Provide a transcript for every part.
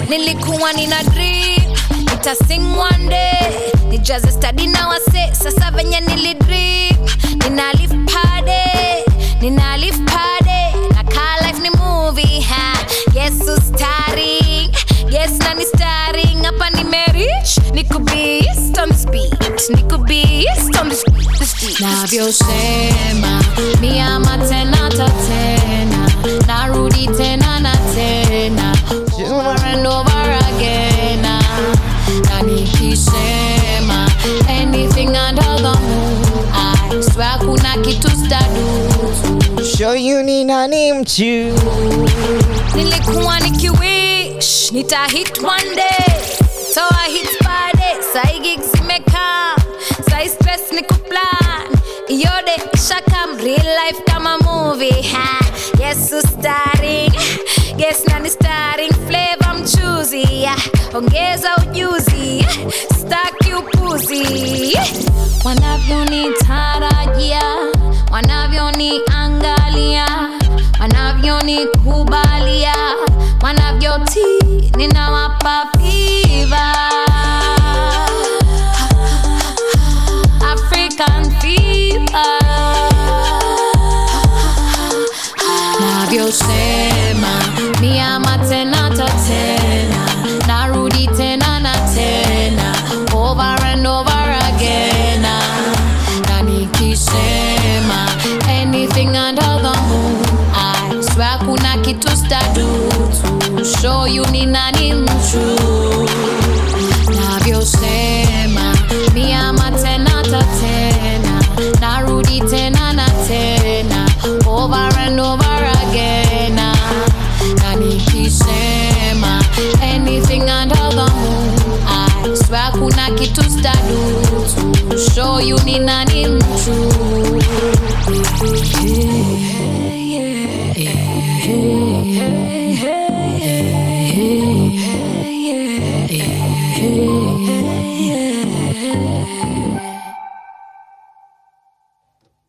Nilikuwa nina dream nita sing one day, nijaze study na wase. Sasa venye nilidream nina live party, na car life ni movie ha. Guess who's starring, guess nani starring. Hapa nimerich, niku beast on this beat, niku beast on this beat. Navyosema mi ama tena tena, narudi tena na tena, over and over again. Na nikisema anything under the moon, I swear kuna kitu stadu show you ni nani mchu. Nilikuwa nikiwish nita hit one day, so I hit party. Sai gigs zimeka, sai stress niku plan, yode shakam real life kama movie ha. Yes who's starring, guess nani starring. Flavor I'm choosy, yeah. Ongeza ujuzi, staki upuzi. Wanavyonitarajia, wanavyoniangalia, wanavyonikubalia, wanavyotii ninawapa fever. African fever. Navyosema mi ama tena tena, narudi tena na tena, over and over again. Na nikisema anything under the moon, I swear kuna kitu stadu to show you ni nani mchu. Navyosema mi ama tena tena, narudi tena na tena, over and over again. Na nikisema anything under the moon, I swear kuna kitu stadu to show you ni nani mchu.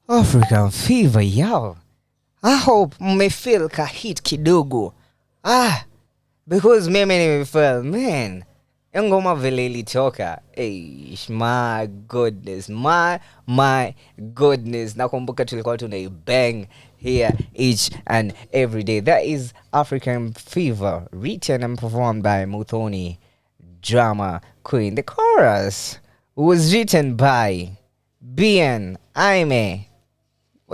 African fever, yo. I hope me feel ka hit kidogo. Because mimi nimefeel, man. Ngoma vile ilitoka. My goodness. My goodness. Nakumbuka tulikuwa tunai bang here each and every day. That is African Fever, written and performed by Muthoni, Drama Queen. The chorus was written by BN Aime.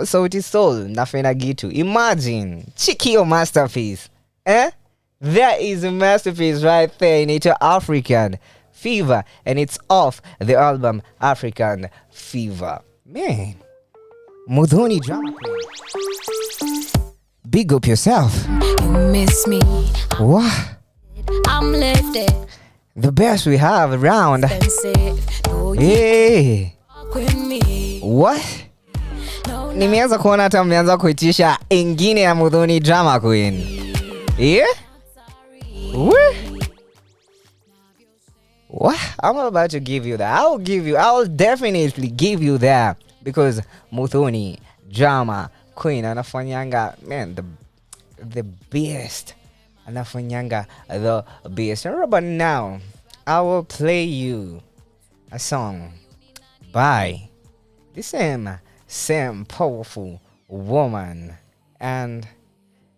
So it is soul, Nafena Gitu. Imagine, check your masterpiece. That is a masterpiece right there in it, African Fever, and it's off the album African Fever. Man, Muthoni Drama Queen. Big up yourself. You miss me. What? I'm lifted. The best we have around. Hey. What? Nimeanza kuona hata mmeanza kuitisha ingine ya Muthoni Drama Queen. Yeah? What? I'm about to give you that. I'll definitely give you that. Because Muthoni Drama Queen anafanyanga, man, the best. Anafanyanga the best. But now, I will play you a song by the same powerful woman. And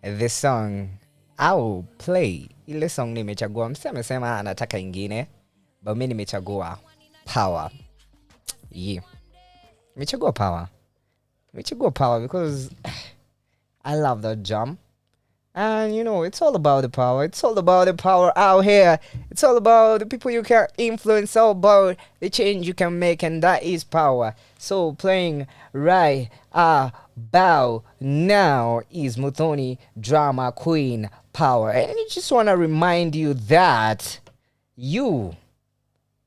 the song I will play, ile song nimechagua, msema anataka ingine, but mimi nimechagua Power. Yeah. Nimechagua Power because I love that jam. And you know, it's all about the power. It's all about the power out here. It's all about the people you can influence, all about the change you can make, and that is power. So playing right about now is Muthoni Drama Queen, Power. And I just want to remind you that you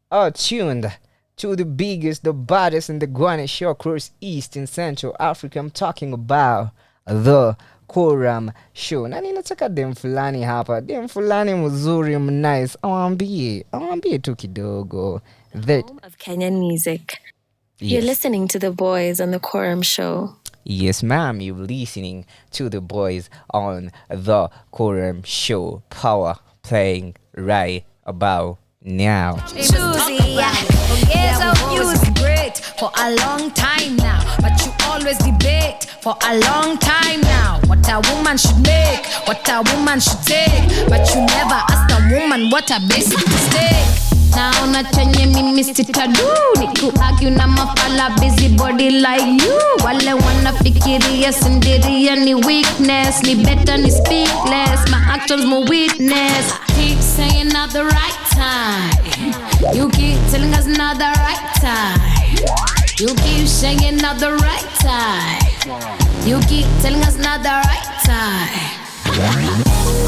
are tuned to the biggest, the baddest, and the grandest show across East and Central Africa. I'm talking about the Quorum Show. Na ninataka dem fulani hapa, dem fulani mzuri mnice. Awambie tu kidogo. Home of Kenyan music. Yes. You're listening to the boys on the Quorum Show. Yes, ma'am, you're listening to the boys on the Quorum Show. Power playing right about now. Choosy, yeah. Years of views great for a long time now, but you always debate for a long time now. What a woman should make, what a woman should take, but you never ask a woman what a basic mistake. Naona chenye mimi sitadu ni kuargue na mafala busybody like you. Wale wanafikiria sindiria ni weakness, ni better ni speak less, my actions more witness. I keep saying not the right time, you keep telling us not the right time. You keep saying not the right time, you keep telling us not the right time.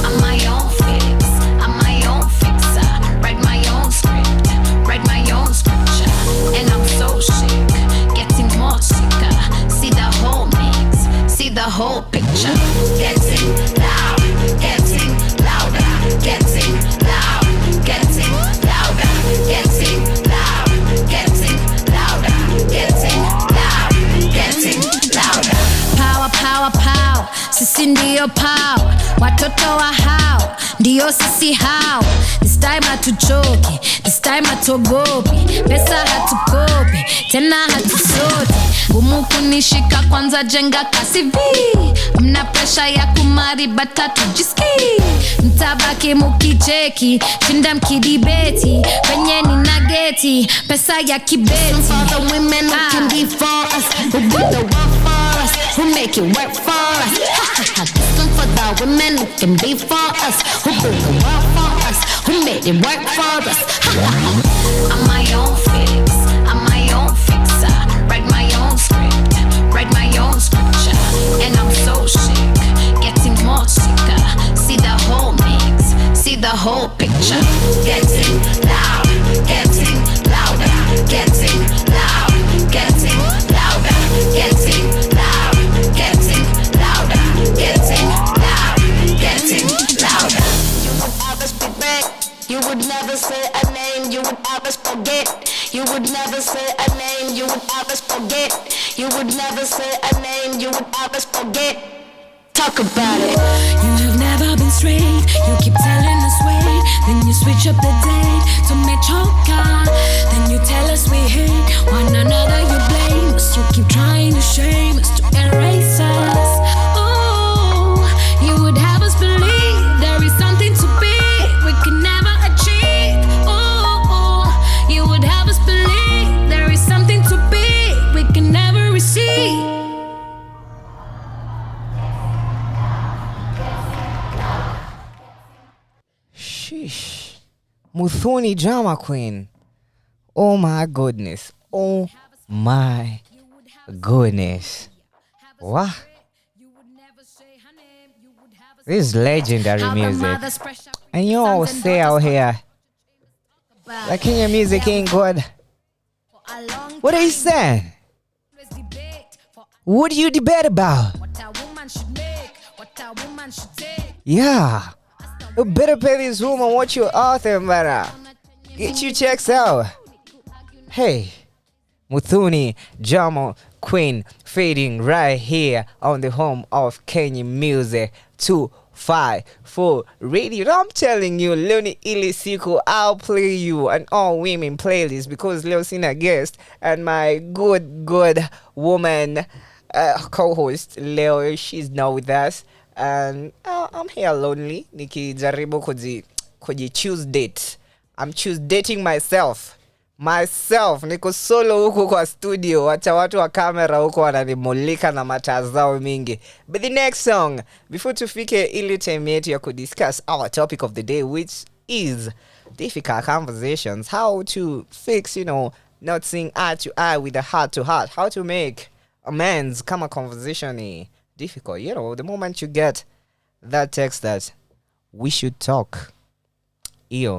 I'm my own fix, I'm my own fixer. Write my own script, write my own scripture. And I'm so sick, getting more sicker. See the whole mix, see the whole picture. Getting loud, getting louder. Getting loud, getting louder. Getting loud, getting louder. Getting loud, getting louder. Power, power, power. Sisi ndio power. Watoto wa hao ndio sisi hao. This time hatuchoki, this time hatuogopi. Pesa hatukopi, tena hatusoti. Ngumu kunishika kwanza jenga kasi vi. Mna pressure ya kumari batatu jiski. Mtabaki mukicheki, shinda mkidibeti. Penye ni nageti, pesa ya kibeti. For the women who can be for us, who do the work for us, who make it work for us. This one for the women who can be for us, who do the work for us, who made it work for us. I'm my own fix, I'm my own fixer. Write my own script, write my own scripture. And I'm so sick, getting more sicker. See the whole mix, see the whole picture. Getting loud, getting louder. Getting loud, getting louder. Getting loud, getting louder. Getting loud, getting louder. You would always be back. You would never say a name, you would always forget. You would never say a name, you would always forget. You would never say a name, you would always forget. Talk about it. You have never been straight, you keep telling us wait. Then you switch up the date to Metroka. Then you tell us we hate one another, you blame us. You keep trying to shame us, to erase us. Oh, you would have us believe there is something to be we can never achieve. Oh, you would have us believe there is something to be we can never receive. Sheesh. Muthoni Drama Queen. Oh my goodness. Oh my goodness. What? This is legendary music. And you all say out here that Kenyan music ain't good. What are you saying? What do you debate about? Yeah. You better pay this woman what you author, man. Get your checks out. Hey, Muthoni Drama Queen fading right here on the home of Kenyan music 254 radio. I'm telling you, Leonie Ilisiku, I'll play you an all women playlist because Leo Sina guest and my good woman co-host Leo, she's now with us. And I'm here lonely. Nikijaribu choose date. I'm choose dating myself. Niko solo huko kwa studio. Wacha watu wa kamera huko wananimulika na mataa zao mingi. But the next song, before tufike ile time yetu ya discuss our topic of the day, which is difficult conversations. How to fix, not seeing eye to eye with a heart to heart. How to make amends come a conversation difficult. The moment you get that text that we should talk,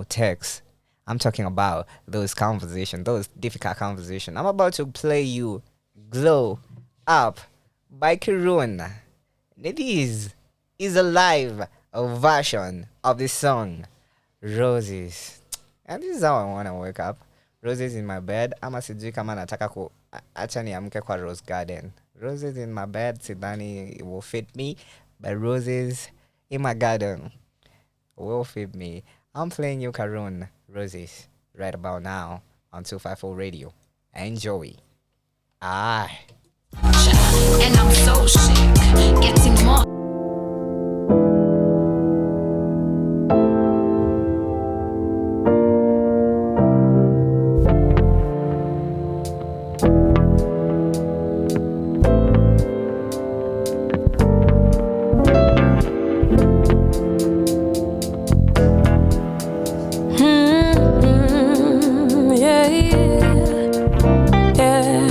text, I'm talking about those conversations, those difficult conversations. I'm about to play you Glow Up by Kirun. This is a live version of this song, Roses. And this is how I want to wake up. Roses in my bed. Ama sijui kama nataka acha niamke kwa Rose Garden. Roses in my bed, Sidani, it will fit me. But roses in my garden will fit me. I'm playing you Karun Roses right about now on 254 Radio. Enjoy. Ah. And I'm so sick, getting more. Yeah, yeah, yeah.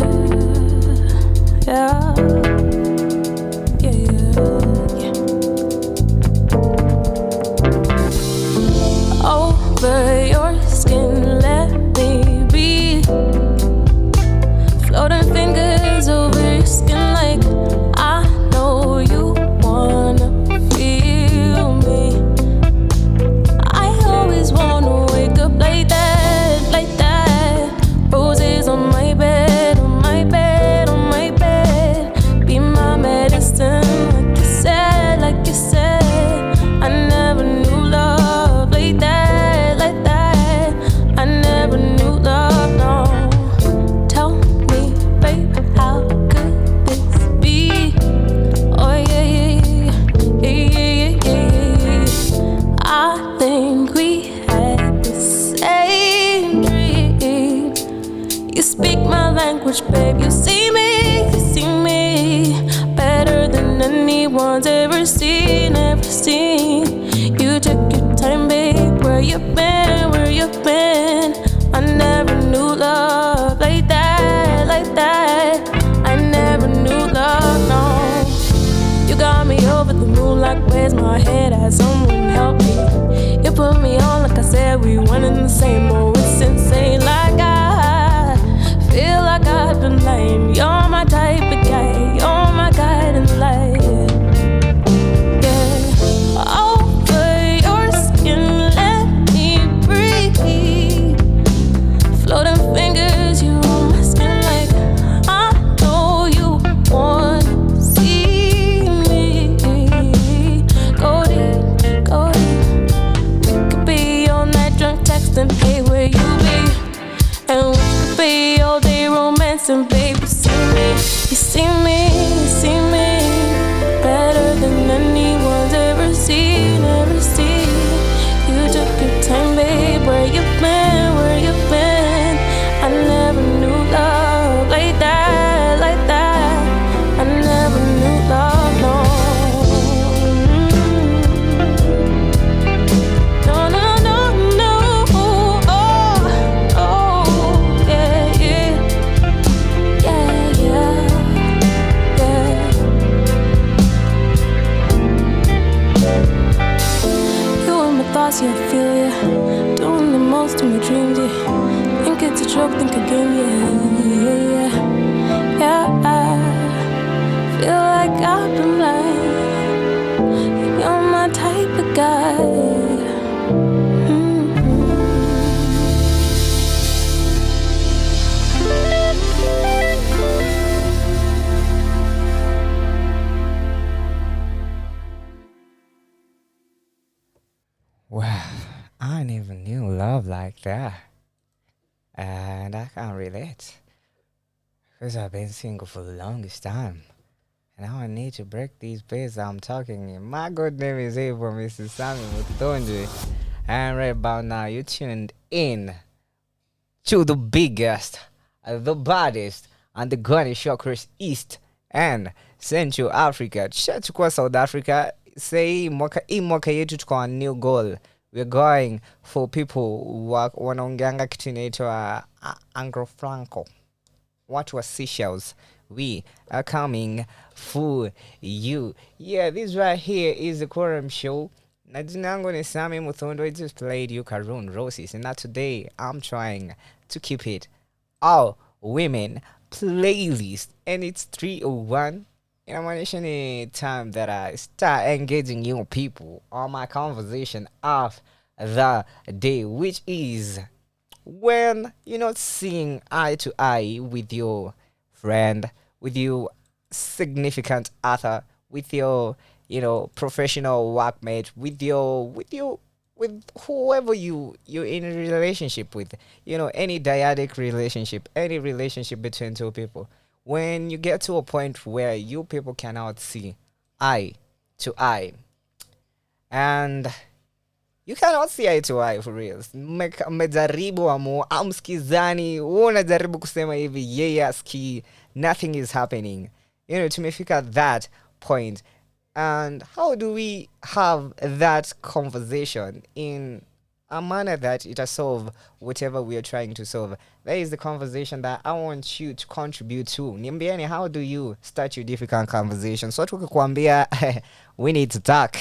Over your skin, let me be. Floating fingers over your skin like I know you wanna feel me. I always wanna wake up like that, like that. Roses on my bed, on my bed, on my bed. Be my medicine, like you said, like you said. I never knew love like that, like that. I never knew love, no. Tell me, babe, how could this be? Oh yeah, yeah, yeah, yeah, yeah, yeah. I think we had the same dream. You speak my language, babe. You see me better than anyone's ever seen, ever seen. You took your time, babe. Where you been? Where you been? I never knew love like that, like that. I never knew love, no. You got me over the moon like where's my head at? Someone help me. You put me on like I said we one in the same. Oh, it's insane. Like I feel like I've been lying. You're my type of guy. You're my guiding light. Yeah. Over your skin, let me breathe. Floating fingers, you on my skin like I know you wanna see me. Go deep, go deep. We could be all night drunk texting, hey, where you be? And we could be all day romancing, babe. You see me, you see me, you see me better than anyone's ever seen, ever seen. You took your time, babe. Where you been? Where you been? I never knew love like that, like that. I never knew love, no. No, no, no, no. Oh, oh, yeah, yeah. Yeah, yeah, yeah. You in my thoughts, yeah, I feel ya. Doing the most in my dreams, yeah. Think it's a joke, think again, yeah, yeah, yeah. Yeah, I feel like I've been blind. You're my type of guy. Wow, I never knew love like that. And I can't relate. Because I've been single for the longest time. And now I need to break these beds I'm talking in. My good name is Abel, Mr. Sammy MUTHONDU. And right about now, you tuned in to the biggest, the baddest, and the gunny shockers East and Central Africa. Chachukua South Africa. Say mwaka yetu tuko on new goal. We're going for people wanaongeanga kitu inaitwa Anglo-Franco. Watu wa Seychelles. We are coming for you. Yeah, this right here is the Quorum Show. Na jina yangu ni Sammy MUTHONDU. I just played you Karun Roses. And now today, I'm trying to keep it all women playlist. And it's 3:01. Inamaanisha ni time that I start engaging young people on my conversation of the day, which is when you're not seeing eye to eye with your friend, with your significant other, with your, professional workmate, with whoever you're in a relationship with, any dyadic relationship, any relationship between two people. When you get to a point where you people cannot see eye to eye, and you cannot see eye to eye for real, mmejaribu amskizani, unajaribu kusema hivi, yeye aski, nothing is happening, tumefika that point. And how do we have that conversation in a manner that it will solve whatever we are trying to solve? That is the conversation that I want you to contribute to. Niambieni, how do you start your difficult conversation? So tukikwambia we need to talk.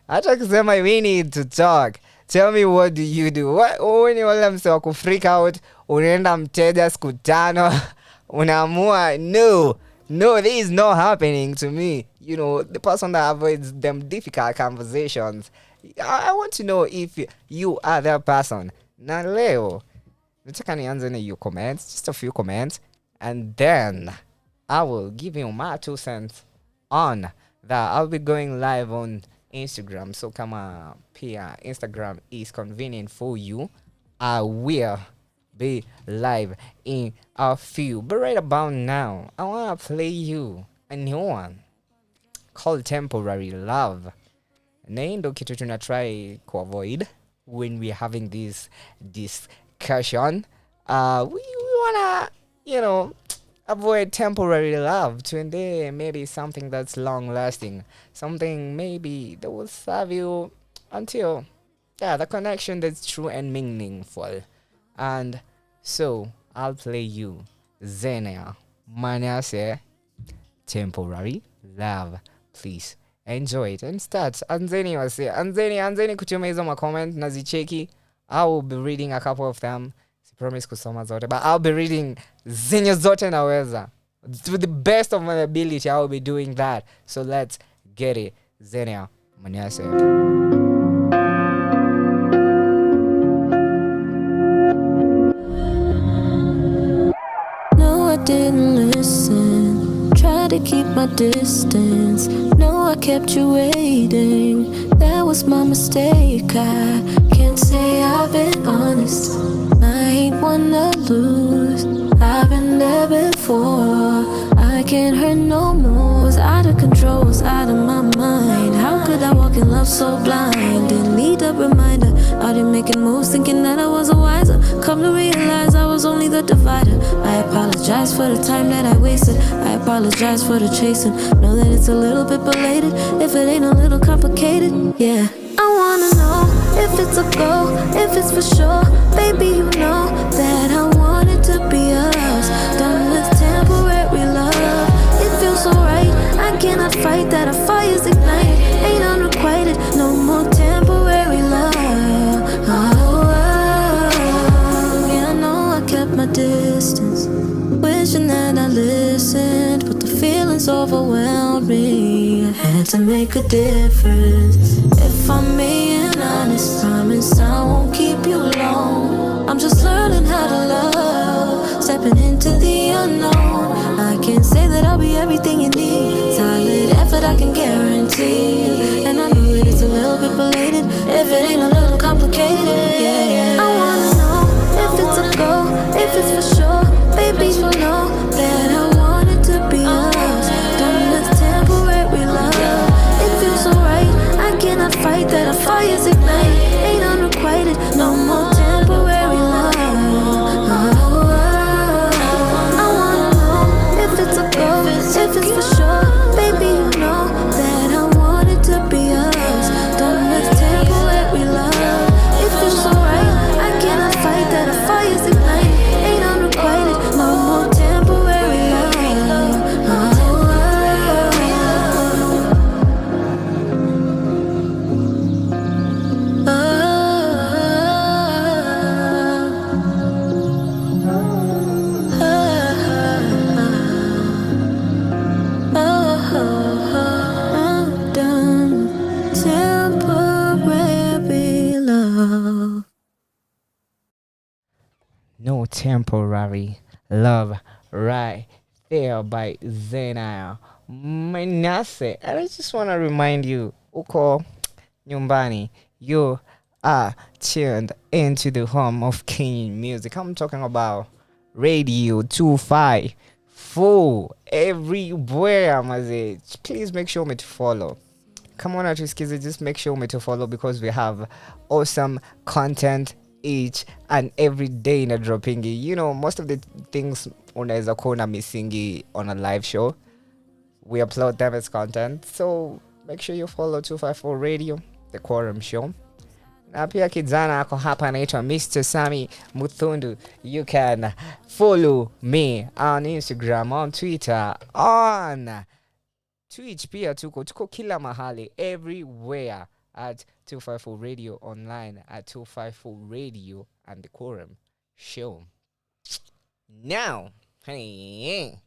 Hata kusema we need to talk. Tell me, what do you do? When you wale mse wa kufreak out, unaenda mteja siku 5, unaamua no, this is not happening to me. The person that avoids them difficult conversations. I want to know if you are that person. Na leo, nataka nianze na your comments, just a few comments, and then I will give you my 2 cents on that. I'll be going live on Instagram, so kama pia Instagram is convenient for you, I will be live in a few. But right about now, I want to play you a new one called Temporary Love. Na hii ndo kitu tuna try to avoid when we're having this discussion. We wanna, avoid temporary love to maybe something that's long lasting, something maybe that will serve you until the connection that's true and meaningful. And so I'll play you Zenia Manase, Temporary Love. Please enjoy it and start. Anzeni kutuma hizo comment nazicheki. I will be reading a couple of them. Promise kusoma zote, but I'll be reading zenye zote naweza. To the best of my ability, I will be doing that. So let's get it. Zenia Manyase. No, I didn't listen. Tried to keep my distance. No, I kept you waiting. That was my mistake. I can't say I've been honest. I ain't wanna lose. I've been there before. I can't hurt no more. Was out of control, was out of my mind. How could I walk in love so blind? Didn't need a reminder. Out here making moves, thinking that I was a wiser. Come to realize I was only the divider. I apologize for the time that I wasted. I apologize for the chasing. Know that it's a little bit belated. If it ain't a little complicated, yeah. I wanna know if it's a go, if it's for sure. Baby, you know that I want it to be us. Done with temporary love. It feels so right. I cannot fight that. Our fires ignite. Ain't unrequited. No more temporary love. Yeah, I know I kept my distance. Wishing that I listened, but the feelings overwhelmed me. I had to make a difference. If I'm being honest, promise I won't keep you long. I'm just learning how to love, stepping into the unknown. I can't say that I'll be everything you need. Solid effort I can guarantee. And I know that it's a little bit belated. If it ain't a little complicated, yeah. I wanna know if it's a go, if it's for sure. Baby, you know that I want it to be us. Done with temporary love. It feels so right. I cannot fight that. Our fires ignite. Ain't unrequited. No more temporary love. I wanna know if it's a go, if it's for sure. Baby, you know that I want it to be us. Done with temporary love. It feels so right. I cannot fight that. Our fires ignite. Ain't unrequited. No more temporary love. I'm done. Temporary love. No temporary love right there by Zena Manase. And I just want to remind you, Uko Nyumbani, you are tuned into the home of Kenyan music. I'm talking about Radio 254 everywhere, maze. Please make sure me to follow. Come on, Atuskizi, just make sure me to follow because we have awesome content each and every day in a dropping. You know, most of the things unaweza kuona missing on a live show, we upload them as content. So make sure you follow 254 Radio, the Quorum Show. Na pia kijana ako hapa anaitwa Mr. Sammy Muthondu. You can follow me on Instagram, on Twitter, on Twitch. Pia tuko kila mahali, everywhere at 254 Radio, online at 254 Radio and the Quorum Show. Now, hey,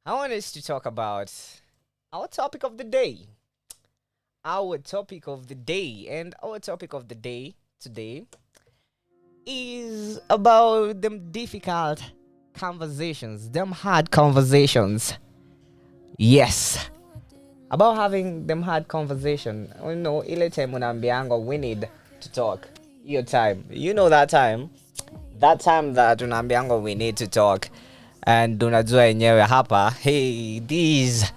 I want us to talk about our topic of the day. Our topic of the day. And our topic of the day today is about them difficult conversations, them hard conversations. Yes. About having them hard conversation. You know, ile time unambiango we need to talk. Your time. You know that time. That time that unambiango we need to talk. And unajua yenyewe hapa. Hey, this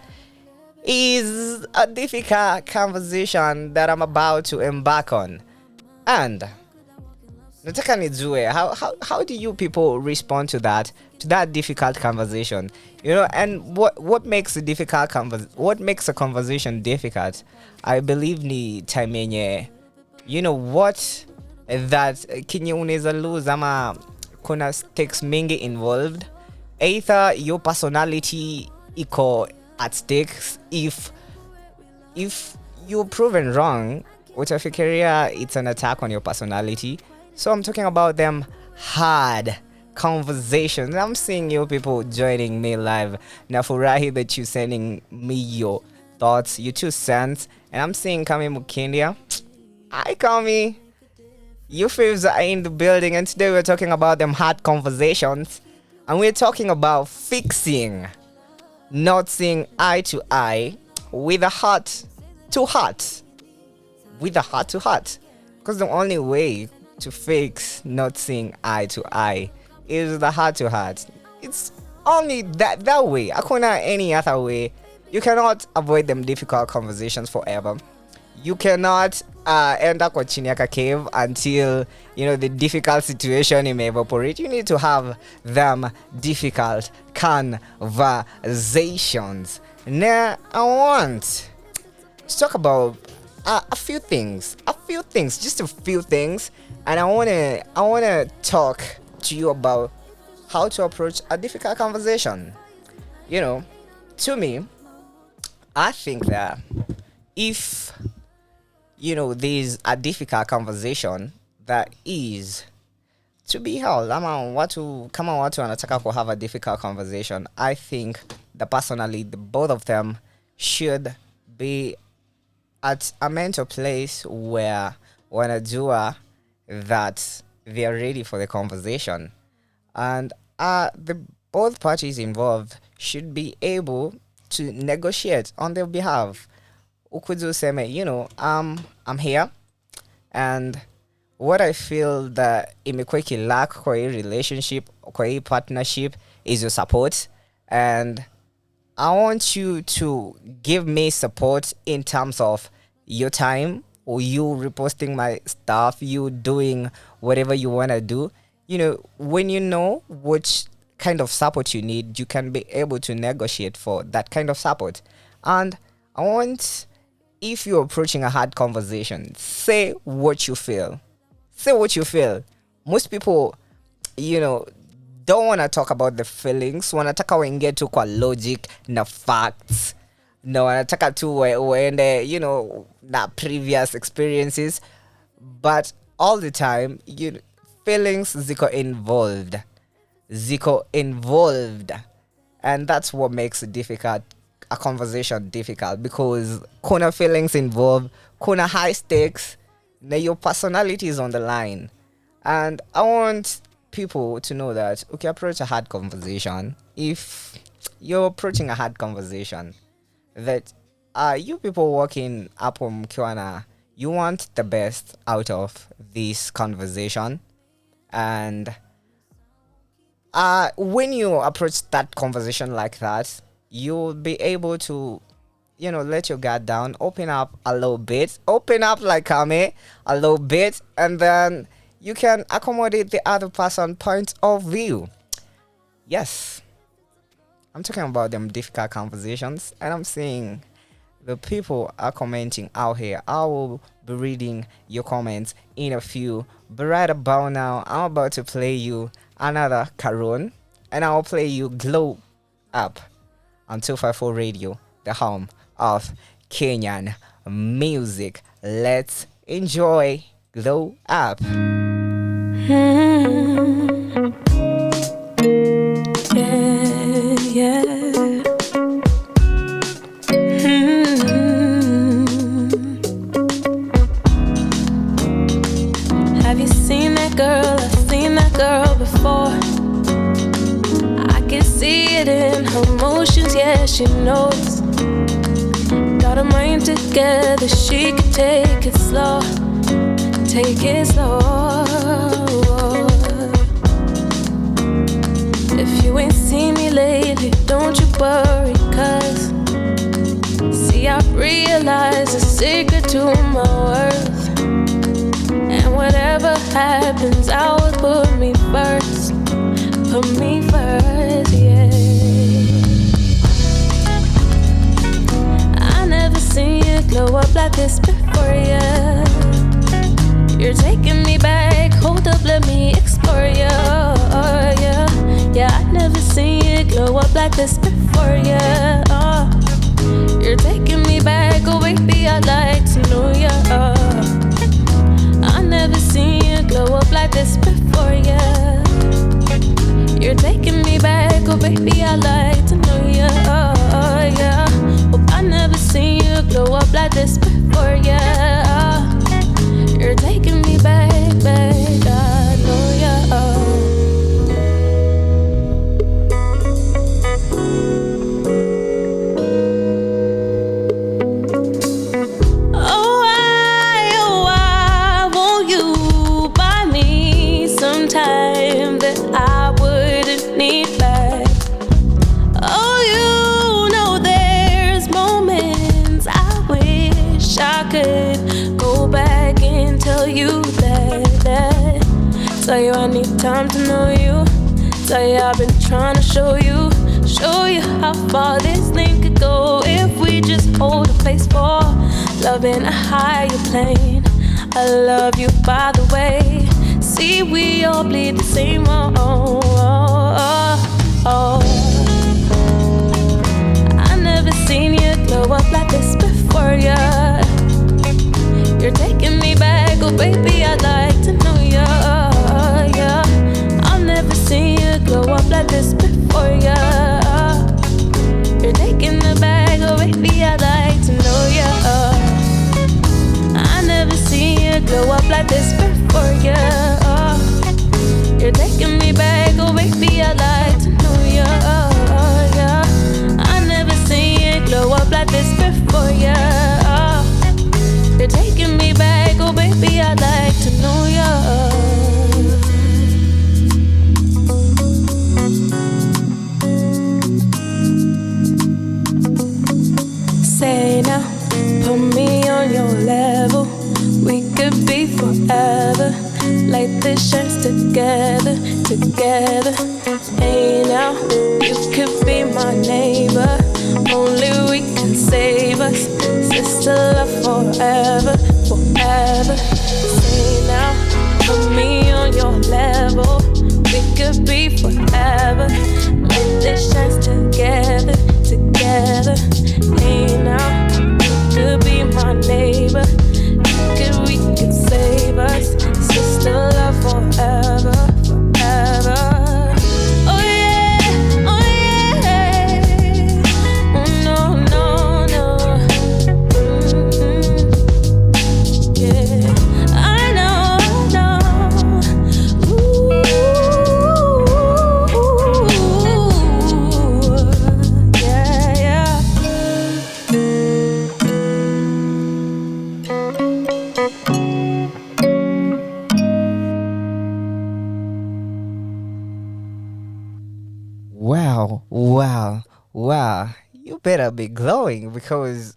is a difficult conversation that I'm about to embark on. And nataka nijue, how do you people respond to that difficult conversation? You know, and what makes a conversation difficult? I believe ni time yenye, you know what, that kinye unaweza lose ama kuna stakes mingi involved. Either your personality iko at stakes. If you're proven wrong, utafikiria it's an attack on your personality. So I'm talking about them hard conversations. I'm seeing you people joining me live. Nafurahi that you're sending me your thoughts, your 2 cents. And I'm seeing Kami Mukindia. Hi Kami. You faves are in the building, and today we're talking about them hard conversations. And we're talking about fixing not seeing eye to eye with a heart to heart. With a heart to heart. Because the only way to fix not seeing eye to eye is the heart to heart. It's only that way. Hakuna any other way. You cannot avoid them difficult conversations forever. You cannot end up with Chinyaka Cave until, you know, the difficult situation may evaporate. You need to have them difficult conversations. Now, I want to talk about a few things, just a few things, and I wanna talk to you about how to approach a difficult conversation. You know, to me, I think that if, you know, there's a difficult conversation that is to be held, kama watu wanataka ku have a difficult conversation, I think that personally the both of them should be at a mental place where wanajua that they are ready for the conversation, and the both parties involved should be able to negotiate on their behalf. Ukudu seme, you know, I'm here, and what I feel that imekuwa lack kwa hii relationship, kwa hii partnership, is your support, and I want you to give me support in terms of your time, or you reposting my stuff, you doing whatever you want to do. You know, when you know which kind of support you need, you can be able to negotiate for that kind of support. And I want, if you're approaching a hard conversation, say what you feel. Say what you feel. Most people, you know, don't want to talk about the feelings. Wanataka waingie tu kwa logic na facts. No, wanataka tu waende, you know, na previous experiences. But all the time, feelings ziko involved. And that's what makes a conversation difficult, because kuna feelings involved, kuna high stakes, na your personality is on the line. And I want people to know that, okay, approach a hard conversation. If you're approaching a hard conversation, that you people working up on Kiwana, you want the best out of this conversation. And when you approach that conversation like that, you'll be able to, let your guard down, open up a little bit, open up like Kame a little bit, and then you can accommodate the other person's point of view. Yes, I'm talking about them difficult conversations, and I'm seeing the people are commenting out here. I will be reading your comments in a few, but right about now, I'm about to play you another Karun, and I'll play you Glow Up on 254 Radio, the home of Kenyan music. Let's enjoy Glow Up. Yeah. Have you seen that girl? I've seen that girl before. I can see it in her motions, yeah, she knows. Got her mind together, she can take it slow. Take it slow. If you ain't seen me lately, don't you worry, cause see, I realize the secret to my worth. And whatever happens, I will put me first. Put me first, yeah. I never seen you glow up like this before, yeah. You're taking me back, hold up, let me explore, yeah, yeah. Yeah, I never seen you glow up like this before, yeah. You're taking me back, oh baby, I'd like to know ya. I never seen you glow up like this before, yeah. You're taking me back, oh baby, I'd like to know ya. Yeah. Oh, I never seen you glow up like this before, yeah. You're taking me back, back, I know ya. Time that I wouldn't need back. Oh, you know there's moments I wish I could go back and tell you that. Tell you I need time to know you. Tell you I've been trying to show you how far this thing could go if we just hold a place for love in a higher plane. I love you, by the way. See, we all bleed the same. I never seen you glow up like this before, yeah. You're taking me back, oh baby, I'd like to know ya, yeah. I've never seen you glow up like this before, yeah. You're taking me back, oh baby, I'd like to know ya. I never seen you glow up like this before, yeah. You're taking me back, oh baby, I'd like to know ya, yeah. I never seen you glow up like this before, yeah. You're taking me back, oh baby, I'd like to know ya. Say now, put me on your level. We could be forever, like the shines together, together. Hey now, you could be my neighbor. Only we can save us. Sister love forever, forever. Say now, put me on your level. We could be forever, like the shines together, together. Hey now, you could be my neighbor. We can save us, sister love forever, forever. Oh yeah, oh yeah. Oh no, no, no. Yeah, I know, no. Ooh. better be glowing because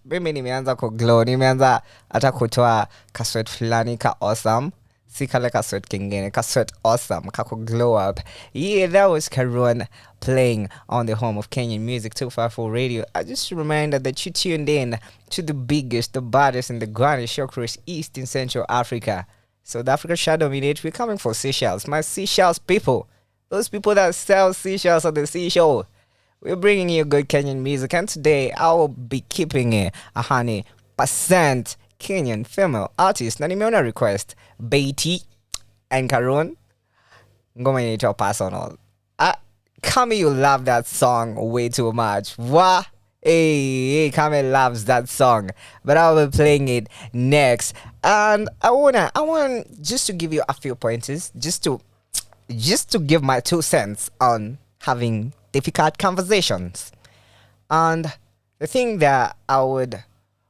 mimi nimeanza kuglow, nimeanza hata kutoa kaswet fulani ka awesome, si kale kaswet kingine, kaswet awesome kako glow up. Yeah, that was Karon playing on the home of Kenyan music 254 radio. I just reminded that you tuned in to the biggest, the baddest, and the grandest show across East and Central Africa. South Africa Shadow Minute, we're coming for Seychelles. My Seychelles people, those people that sell seashells on the seashore. We're bringing you good Kenyan music, and today I will be keeping it 100% Kenyan female artist. Na nimeona request Beatty and Karon ngoma inaitwa Personal. Kami, you love that song way too much. Wah! Hey, Kami loves that song, but I'll be playing it next. And I want just to give you a few pointers, just to give my 2 cents on having difficult conversations. And the thing that I would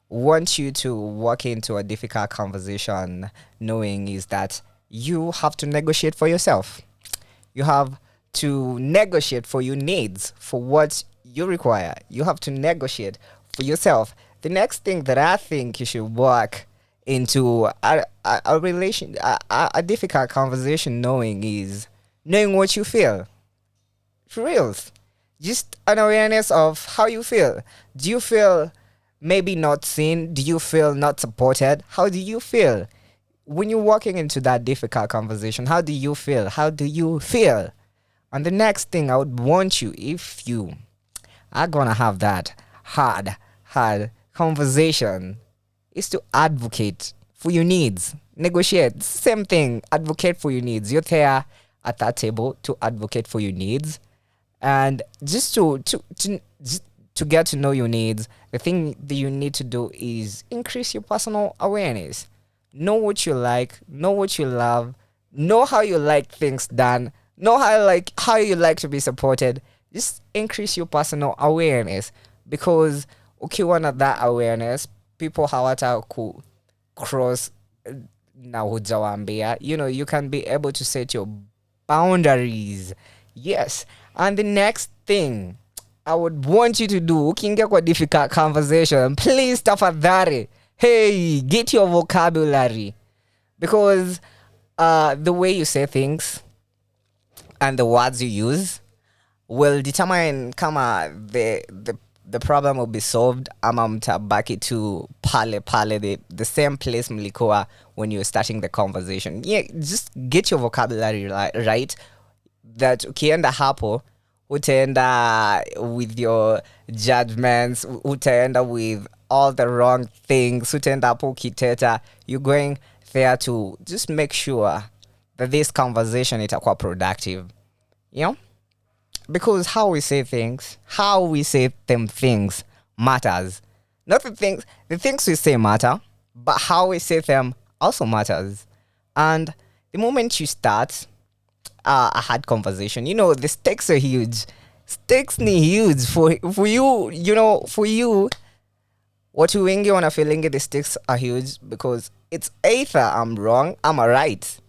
want you to walk into a difficult conversation knowing is that you have to negotiate for yourself. You have to negotiate for your needs, for what you require. You have to negotiate for yourself. The next thing that I think you should walk into a relation, a difficult conversation knowing is knowing what you feel. For reals. Just an awareness of how you feel. Do you feel maybe not seen? Do you feel not supported? How do you feel? When you're walking into that difficult conversation, how do you feel? How do you feel? And the next thing I would want you, if you are gonna have that hard conversation, is to advocate for your needs. Negotiate. Same thing. Advocate for your needs. You're there at that table to advocate for your needs. And just to get to know your needs, the thing that you need to do is increase your personal awareness. Know what you like, know what you love, know how you like things done, know how you like to be supported. Just increase your personal awareness, because ukiwa na that awareness, people hawata ku cross na hujawaambia. You know, you can be able to set your boundaries. Yes. And the next thing I would want you to do, ukiingia kwa difficult conversation, please tafadhali, hey, get your vocabulary, because the way you say things and the words you use will determine kama the problem will be solved ama mtabaki to pale the same place mlikuwa when you were starting the conversation. Yeah, just get your vocabulary right. That ukienda hapo utaenda with your judgments, utaenda with all the wrong things, utaenda hapo ukiteta. You're going there to just make sure that this conversation itakuwa productive, you know, because how we say things matters. Not the things we say matter, but how we say them also matters. And the moment you start a hard conversation, you know, the stakes are huge. Stakes ni huge for you, you know, for you. Watu wengi wana feeling the stakes are huge because it's either I'm wrong, I'm right.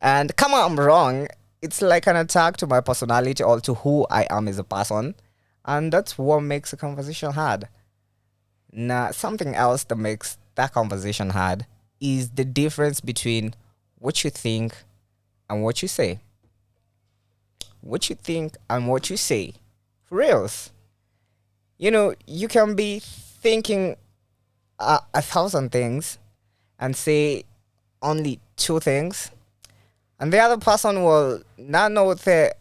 And come on, I'm wrong, it's like an attack to my personality or to who I am as a person. And that's what makes a conversation hard. Now, something else that makes that conversation hard is the difference between what you think and what you say. What you think and what you say. For reals. You know, you can be thinking 1,000 things and say only 2 things. And the other person will not know the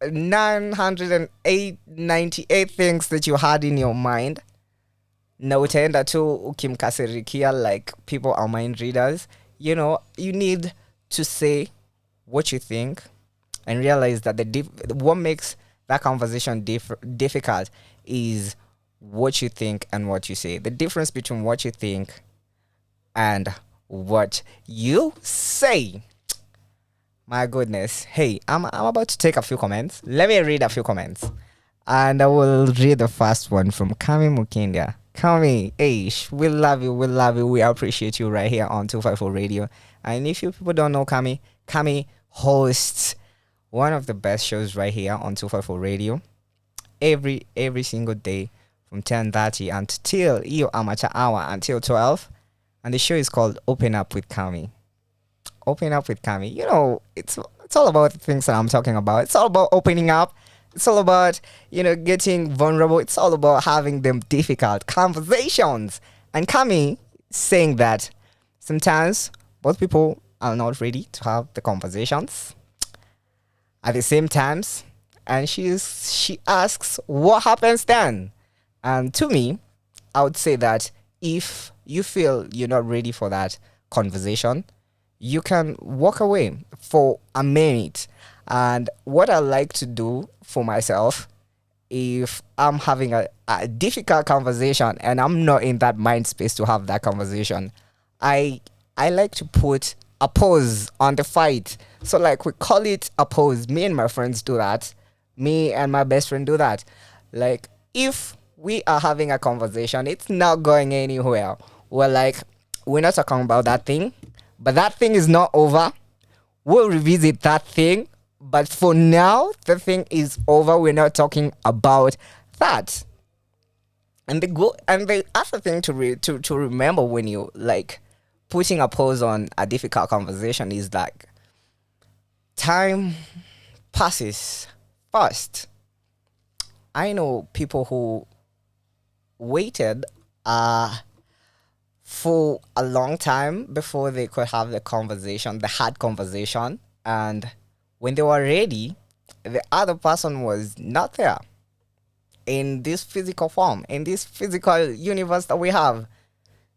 998 things that you had in your mind. Na utaenda tu ukimkasirikia like people are mind readers. You know, you need to say what you think and realize that what makes that conversation difficult is what you think and what you say. The difference between what you think and what you say. My goodness. Hey, I'm about to take a few comments. Let me read a few comments. And I will read the first one from Kami Mukindia. Kami, Aish, we love you. We appreciate you right here on 254 Radio. And if you people don't know Kami hosts one of the best shows right here on 254 Radio every single day from 10:30 until your amateur hour until 12. And the show is called Open Up with Kami. Open Up with Kami. You know, it's all about the things that I'm talking about. It's all about opening up. It's all about, getting vulnerable. It's all about having them difficult conversations. And Kami saying that sometimes both people are not ready to have the conversations at the same times. And she asks, what happens then? And to me, I would say that if you feel you're not ready for that conversation, you can walk away for a minute. And what I like to do for myself, if I'm having a difficult conversation and I'm not in that mind space to have that conversation, I like to put a pause on the fight. So like we call it a pause. Me and my friends do that. Me and my best friend do that. Like if we are having a conversation, it's not going anywhere. We're not talking about that thing, but that thing is not over. We'll revisit that thing, but for now, the thing is over. We're not talking about that. And the other thing to remember when you like putting a pause on a difficult conversation is like time passes fast. I know people who waited for a long time before they could have the hard conversation, and when they were ready, the other person was not there in this physical form, in this physical universe that we have.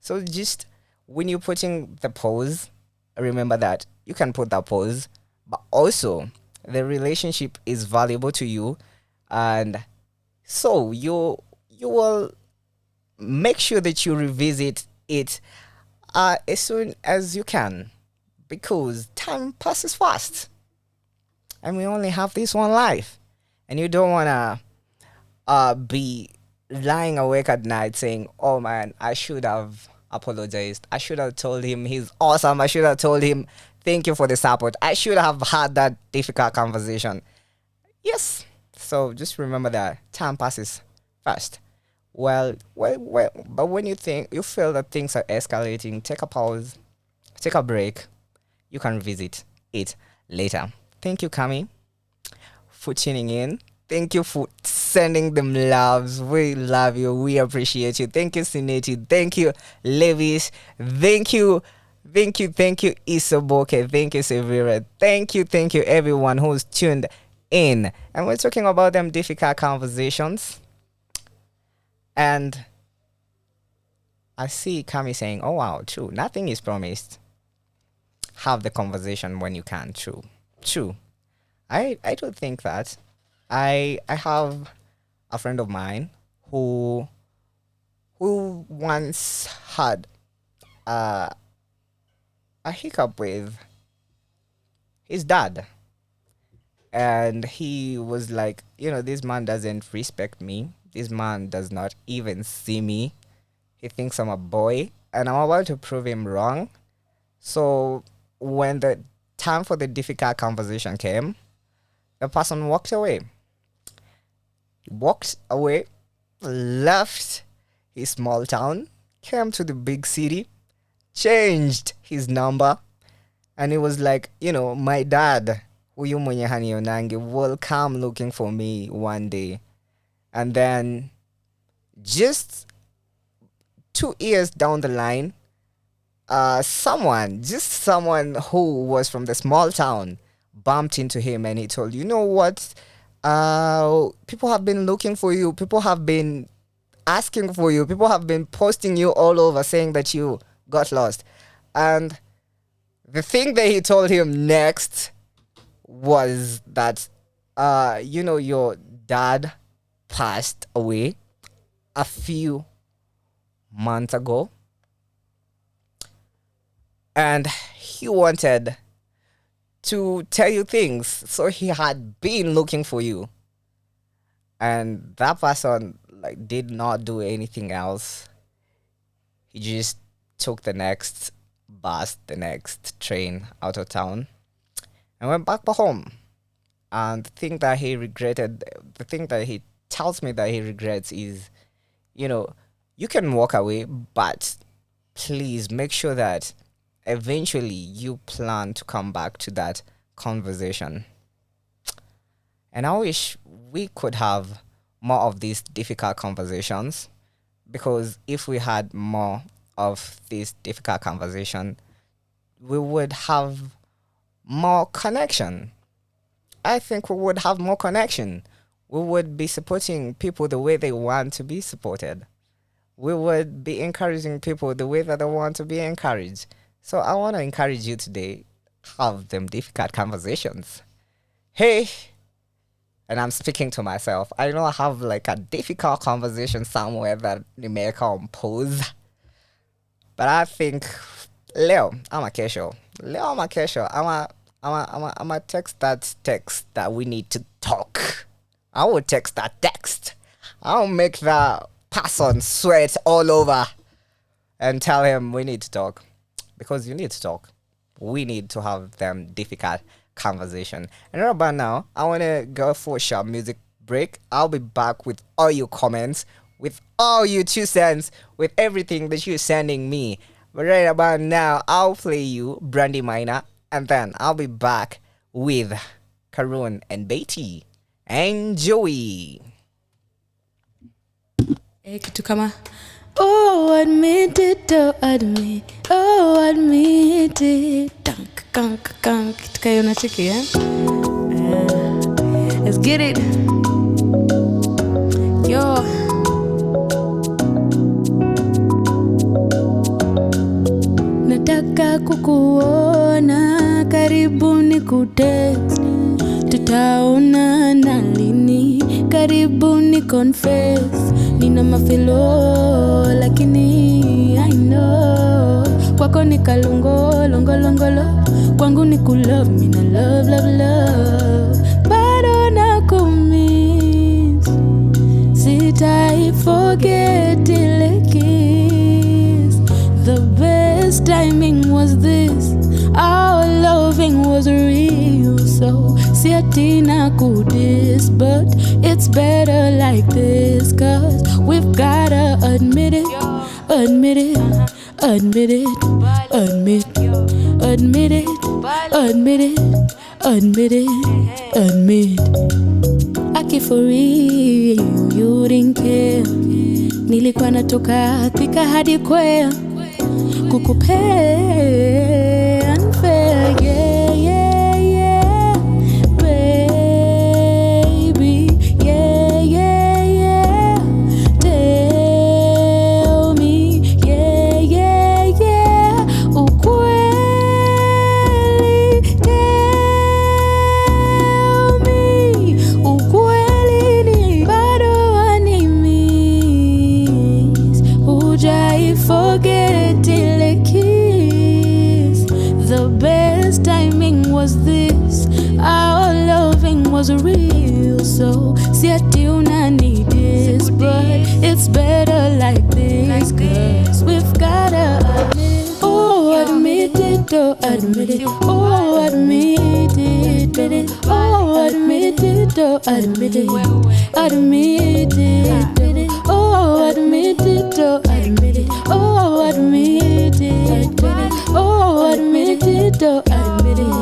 So just when you're putting the pause, remember that you can put that pause, but also the relationship is valuable to you, and so you will make sure that you revisit it as soon as you can, because time passes fast and we only have this one life, and you don't want to be lying awake at night saying, oh man, I should have apologized, I should have told him he's awesome, I should have told him thank you for the support, I should have had that difficult conversation. Yes, so just remember that time passes fast. Well, but when you feel that things are escalating, take a pause, take a break. You can revisit it later. Thank you, Kami, for tuning in. Thank you for sending them loves. We love you. We appreciate you. Thank you, Sineti. Thank you, Levis. Thank you, Isoboke. Thank you, Severa. Thank you, everyone who's tuned in. And we're talking about them difficult conversations. And I see Kami saying, oh wow, true. Nothing is promised. Have the conversation when you can. True. I do think that. I have a friend of mine who once had a hiccup with his dad. And he was like, this man doesn't respect me. This man does not even see me. He thinks I'm a boy, and I'm about to prove him wrong. So when the time for the difficult conversation came, the person walked away. He walked away, left his small town, came to the big city, changed his number, and it was like, my dad, huyu mwenye hanionangi, will come looking for me one day. And then just 2 years down the line, someone who was from the small town bumped into him, and he told, you know what? People have been looking for you. People have been asking for you. People have been posting you all over saying that you got lost. And the thing that he told him next was that, your dad passed away a few months ago, and he wanted to tell you things, so he had been looking for you. And that person did not do anything else. He just took the next bus, the next train out of town, and went back home. And the thing that he tells me that he regrets is you can walk away, but please make sure that eventually you plan to come back to that conversation. And I wish we could have more of these difficult conversations, because if we had more of these difficult conversation, we would have more connection. I think we would have more connection. We would be supporting people the way they want to be supported. We would be encouraging people the way that they want to be encouraged. So I want to encourage you today, have them difficult conversations. Hey, and I'm speaking to myself. I know I have like a difficult conversation somewhere that you may compose. But I think Leo, I'm a casual. I'm a text that we need to talk. I will text that text. I'll make the person sweat all over and tell him we need to talk. Because you need to talk. We need to have them difficult conversation. And right about now, I want to go for a short music break. I'll be back with all your comments, with all your 2 cents, with everything that you're sending me. But right about now, I'll play you Brandy Minor, and then I'll be back with Karun and Beatty. Enjoy. Kitu kama admit it, admit it, kank kitu kayo nachiki, let's get it, yo. Nataka kukuona, karibu ni kutext, tutaona na lini, karibu ni confess, nina mafilo lakini I know, kwako ni kalungo longolongolo, kwangu ni kulove, mina love, bado na kumiss, sitai forget ile kiss, the best timing was this, our loving was real, so siati na kudis, but it's better like this, cause we've gotta admit it, admit it, admit it, admit it, admit it, admit it, admit. Aki for real, you didn't care. Nilikuwa natoka Thika hadi Kwea, kukupea unfair, yeah, baby, yeah, tell me, yeah, ukweli, tell me, ukweli ni bado wanimis, hujai forget ile kiss, the best timing was this, our loving was real, so siati una need this, but it's better like this, cause we've gotta admit it, admit it, admit it, admit it, admit it, admit it, admit it, admit it, admit it, admit it, admit it,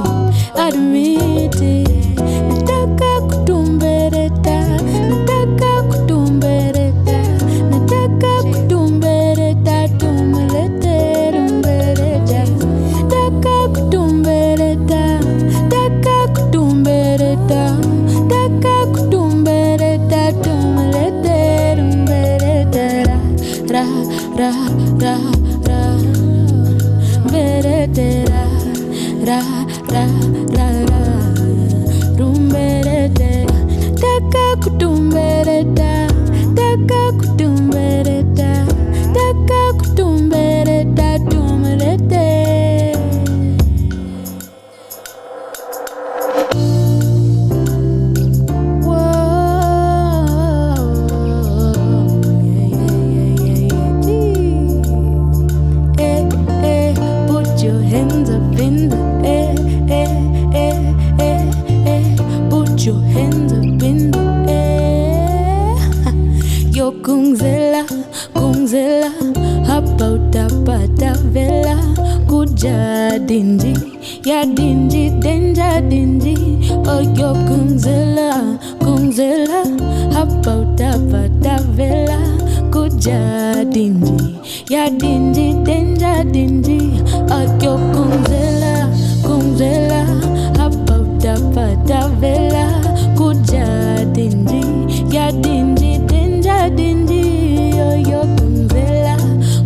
admit it. Nataka kutumbereta, nataka kutumbereta, nataka kutumbereta, tumelete rumbereta, nataka kutumbereta, nataka kutumbereta, nataka kutumbereta, tumelete rumbereta, ra beretera, ra rumberetera, taka kutumbereta, taka kutumbereta, taka kutumbereta, tumelete. Put your hands up in the air, put your hands up in the air. dingy, ya dingy, danger dingy. Oh yo kunzela, kunzela, habauta bata vela, kuja dingy, ya dingy, danger dingy. Oh yo kunzela, kunzela, habauta bata vela, kuja dingy, ya dingy, danger dingy. Oh yo kunzela,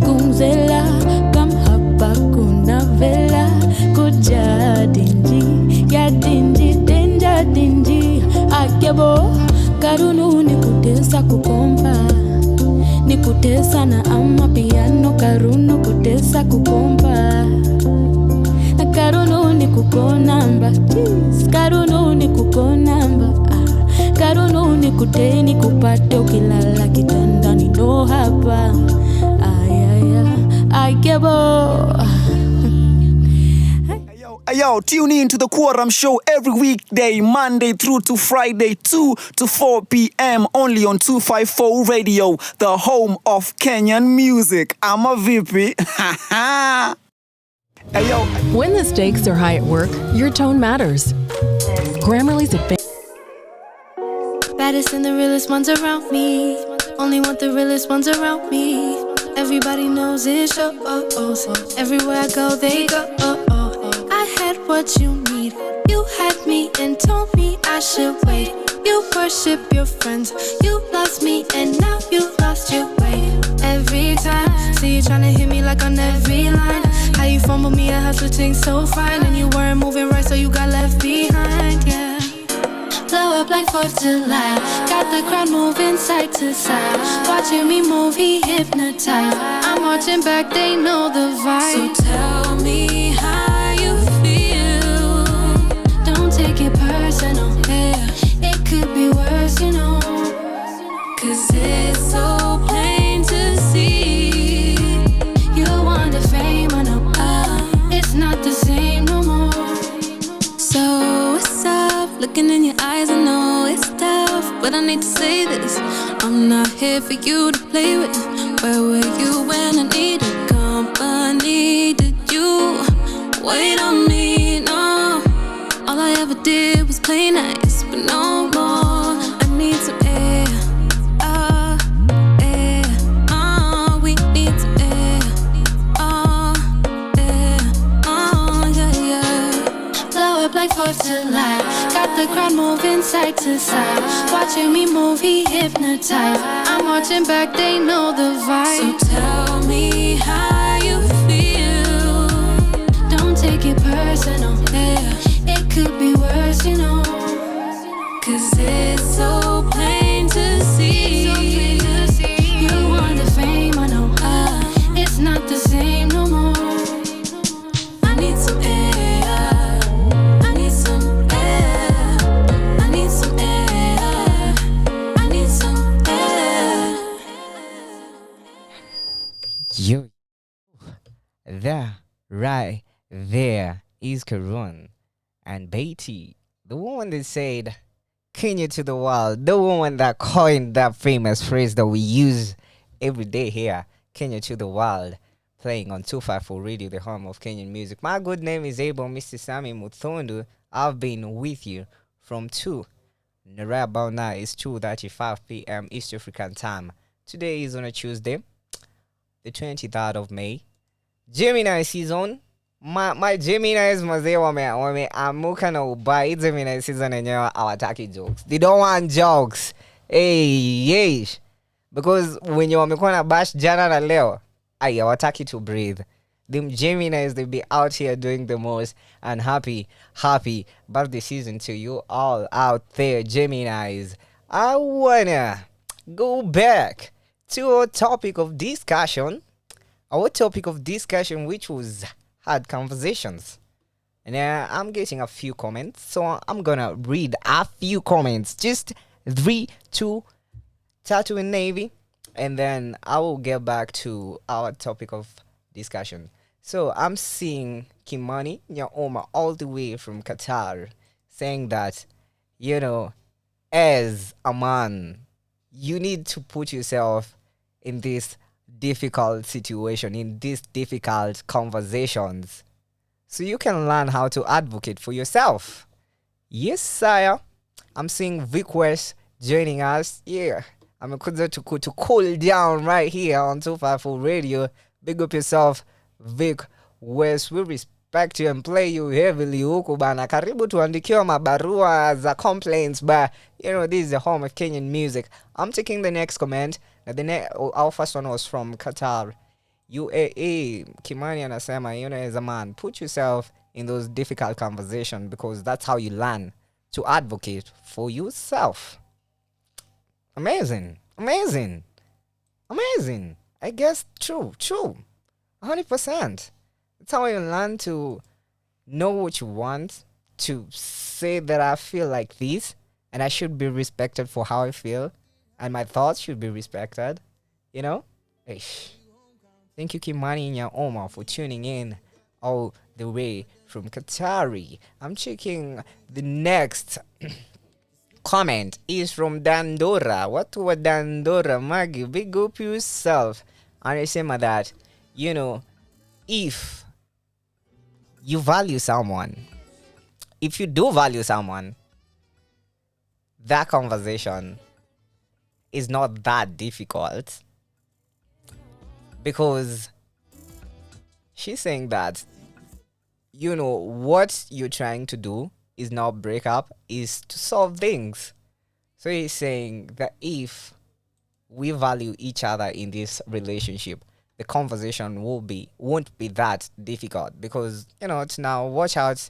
kunzela, kam hapa kuna vela, kuja dingy, ya dingy, danger dingy. Akebo karunu nikutesa kukomba, nikutesa na ama piano karunu kutesa kukomba, na karunu nikukonamba, karunu nikukonamba, karunu nikuteni kupate ukilala kitandani no hapa. Ayaya akebo. Yo, tune in to the Quorum Show every weekday, Monday through to Friday, 2 to 4 p.m. only on 254 Radio, the home of Kenyan music. I'm a VP. When the stakes are high at work, your tone matters. Grammarly's advanced. Baddest and the realest ones around me. Only want the realest ones around me. Everybody knows it's show. So everywhere I go, they go. I had what you need. You had me and told me I should wait. You worship your friends. You lost me and now you lost your way. Every time, see you tryna hit me like on every line. How you fumble me, I hustle things so fine. And you weren't moving right, so you got left behind, yeah. Blow up like 4th of July. Got the crowd moving side to side. Watching me move, he hypnotized. I'm marching back, they know the vibe. So tell me how you feel. Don't take it personal, yeah. It could be worse, you know. Cause it's so plain to see. You want the fame, I know. It's not the same no more. So what's up? Looking in your eyes, I know it's tough, but I need to say this. I'm not here for you to play with. Where were you when I needed company? Did you wait on me? No. All I ever did was play nice, but no more. I need some air. Air. We need some air. Air. Yeah. Blow up like 4th of July. Got the crowd moving side to side. Watching me move, he hypnotized. I'm marching back, they know the vibe. So tell me how you feel. Don't take it personal, yeah. It could be worse, you know. Cause it's so plain to see. You want the fame, I know. It's not the same no more. I need some air. I need some air. I need some air. I need some air. You there, right there is Karun and Beatty, the woman that said Kenya to the world, the woman that coined that famous phrase that we use every day here, Kenya to the world, playing on 254 Radio, the home of Kenyan music. My good name is Mr. Sammy MUTHONDU. I've been with you from 2. Right about now it's 2:35 p.m. East African time. Today is on a Tuesday, the 23rd of May. Gemini season. My Geminis mazee wameamuka na ubai. Gemini season yenyewe hawataki jokes. They don't want jokes. Hey, yesh. Because when you wamekuwa na bash jana na leo, hawataki to breathe. Them Geminis, they be out here doing the most. And happy birthday season to you all out there, Geminis. I wanna go back to our topic of discussion. Which was hard conversations. And I'm getting a few comments, so I'm gonna read a few comments. Just 3, 2, Tattoo and Navy, and then I will get back to our topic of discussion. So I'm seeing Kimani Nyaoma all the way from Qatar saying that, as a man, you need to put yourself in this difficult situation, in these difficult conversations, so you can learn how to advocate for yourself. Yes, sire. I'm seeing Vic West joining us. Yeah. I'm to cool down right here on 254 Radio. Big up yourself, Vic West. We respect you and play you heavily huku bana. Karibu tuandikiwa mabarua za complaints, but this is the home of Kenyan music. I'm taking the next comment. Our first one was from Qatar. UAE. Kimani anasema, as a man, put yourself in those difficult conversations because that's how you learn to advocate for yourself. Amazing. I guess true. 100%. That's how you learn to know what you want, to say that I feel like this and I should be respected for how I feel and my thoughts should be respected. Eish. Thank you, Kimani Nyaoma, for tuning in all the way from Qatari. I'm checking the next comment is from Dandora. What was Dandora? Maggie, big up yourself. And I say that, if you value someone, if you do value someone, that conversation is not that difficult. Because she's saying that, what you're trying to do is not break up, is to solve things. So he's saying that if we value each other in this relationship, the conversation won't be that difficult because, it's now watch out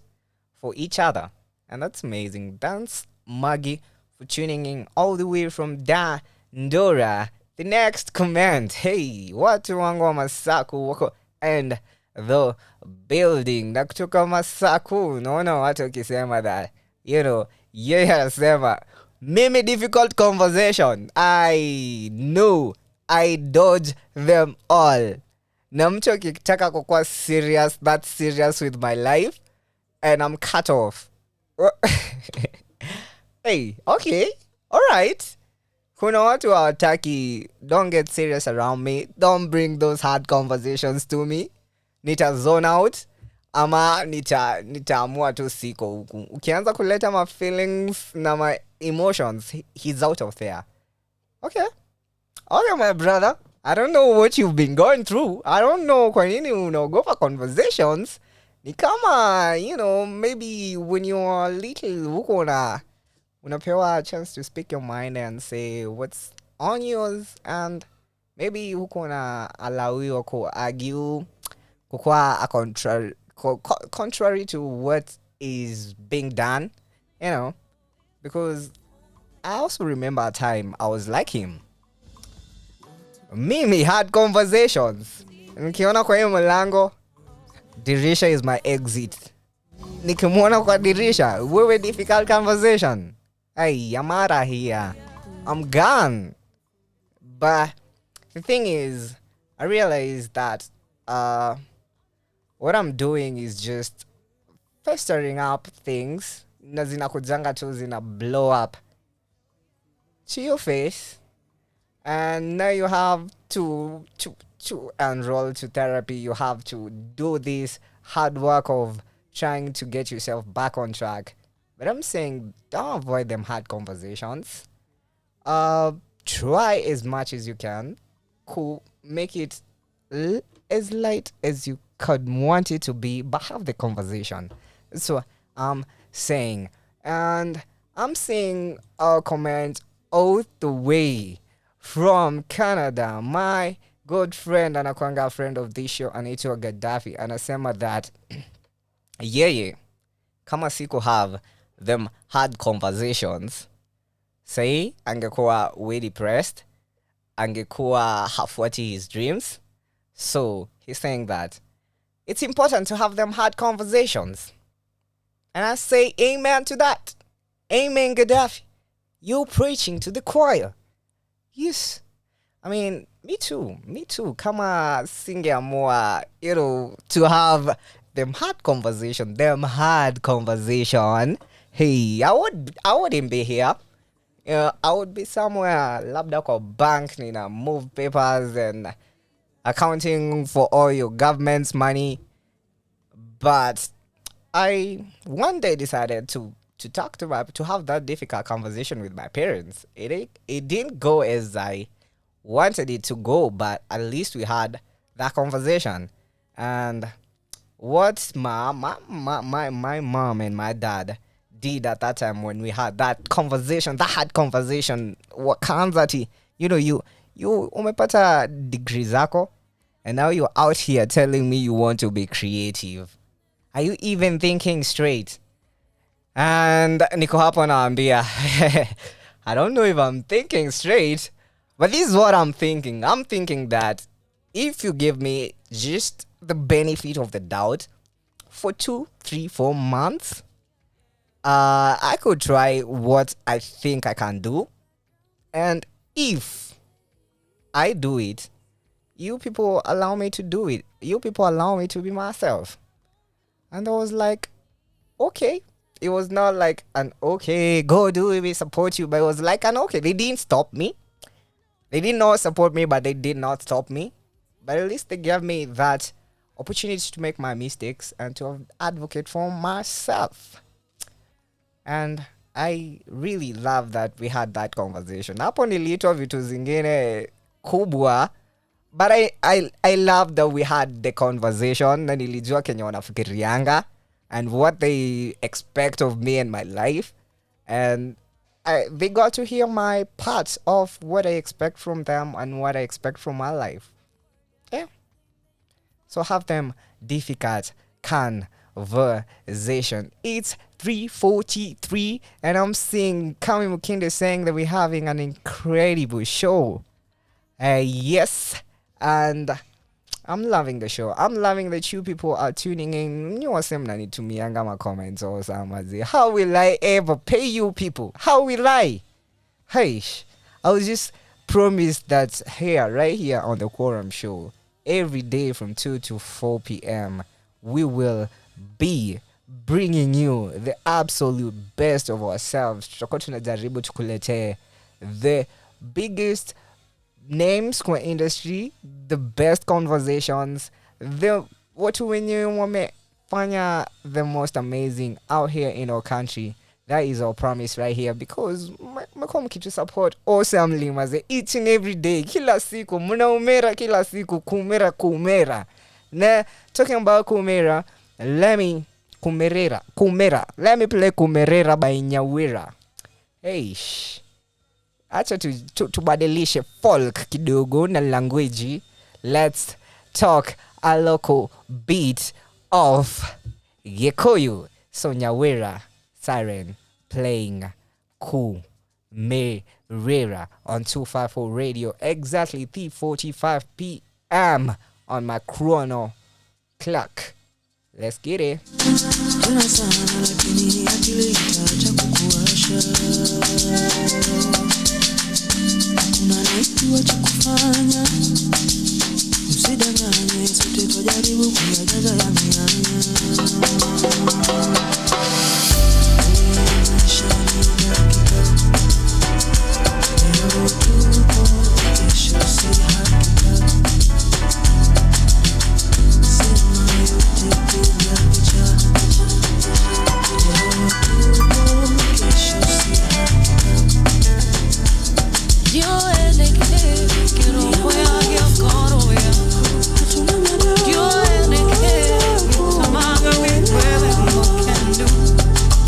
for each other. And that's amazing. Thanks, Maggie, for tuning in all the way from Dandora. The next comment, hey, watu wangu wa Masaku wako and the building. Na kutoka Masaku, naona watu wakisema that, yeye anasema, mimi difficult conversation. I know, I dodge them all. Na mtu akitaka kukuwa serious, that's serious with my life, and I'm cut off. Hey, okay, alright. Kuna watu hawataki, don't get serious around me. Don't bring those hard conversations to me. Nita zone out. Ama nitaamua tu siko huku. Ukianza kuleta my feelings na my emotions, he's out of there. Okay, my brother. I don't know what you've been going through. I don't know kwa nini unaogopa conversations. Ni kama, maybe when you are little, huko unapewa a chance to speak your mind and say what's on yours, and maybe huko na alawiwa ku argue kukwa a contrary to what is being done, because I also remember a time I was like him. Mimi had conversations. Nikiona kwa hiyo mlango, dirisha is my exit. Nikimwona kwa dirisha, wewe difficult conversation. Hey, I'm out of here. I'm gone. But the thing is, I realized that what I'm doing is just festering up things. Na zinakujanga tu zina blow up to your face. And now you have to enroll to therapy. You have to do this hard work of trying to get yourself back on track. But I'm saying, don't avoid them hard conversations. Try as much as you can. Cool. Make it as light as you could want it to be, but have the conversation. So I'm saying, and I'm seeing a comment all the way from Canada. My good friend, anakuanga friend of this show, anaitwa Gaddafi, anasema that yeye kama siku have them hard conversations, say angekuwa way depressed, angekuwa hafuati his dreams. So he's saying that it's important to have them hard conversations. And I say amen to that. Amen, Gaddafi. You preaching to the choir. Yes. I mean, me too. Kama singeamua, to have them hard conversation. Hey, I wouldn't be here. I would be somewhere, labda kwa bank, move papers and accounting for all your government's money. But I one day decided to to have that difficult conversation with my parents. It didn't go as I wanted it to go, but at least we had that conversation. And what my mom and my dad did at that time when we had that conversation, wakanzati, you umepata degree zako, and now you're out here telling me you want to be creative. Are you even thinking straight? And niko hapo naambia, I don't know if I'm thinking straight, but this is what I'm thinking. I'm thinking that if you give me just the benefit of the doubt for 2, 3, 4 months, I could try what I think I can do. And if I do it, you people allow me to do it. You people allow me to be myself. And I was like, okay. It was not like an okay, go do it, we support you. But it was like an okay. They didn't stop me. They did not support me, but they did not stop me. But at least they gave me that opportunity to make my mistakes and to advocate for myself. And I really love that we had that conversation. Hapo nilitoa vitu zingine kubwa, but I love that we had the conversation na nilijua Kenya wanafikirianga and what they expect of me and my life. And they got to hear my parts of what I expect from them and what I expect from my life. Yeah. So have them difficult conversation. It's 3:43 and I'm seeing Kami Mukinde saying that we're having an incredible show. Yes, and I'm loving the show. I'm loving that you people are tuning in. You want to to me and my comments or something. How will I ever pay you people? How will I? Hey, I was just promised that here, right here on the Quorum Show, every day from 2 to 4 p.m., we will be bringing you the absolute best of ourselves. The biggest names kwa industry, the best conversations, the watu wenye wamefanya the most amazing out here in our country. That is our promise right here, because mko mkitu support awesomely maze each and every day, kila siku mnaumera, kila siku kumera. Na talking about kumera, let me play Kumerera by Nyawira. Hey, acha tubadilishe folk kidogo na language. Let's talk a local beat of Gikuyu. So Nyawira, Siren, playing Kumerera on 254 Radio, exactly 3:45 p.m. on my chrono clock. Let's get it. Kuna naitu wacha kufanya, usidanganye, sote twajaribu kuyajaza ya mianya. Maisha ni dakika, leo tupo, kesho si hakika. Sema yote bila kucha, leo tupo, kesho si hakika. Yo que no juega que oscuro vea. Yo que amaga we puede what can do.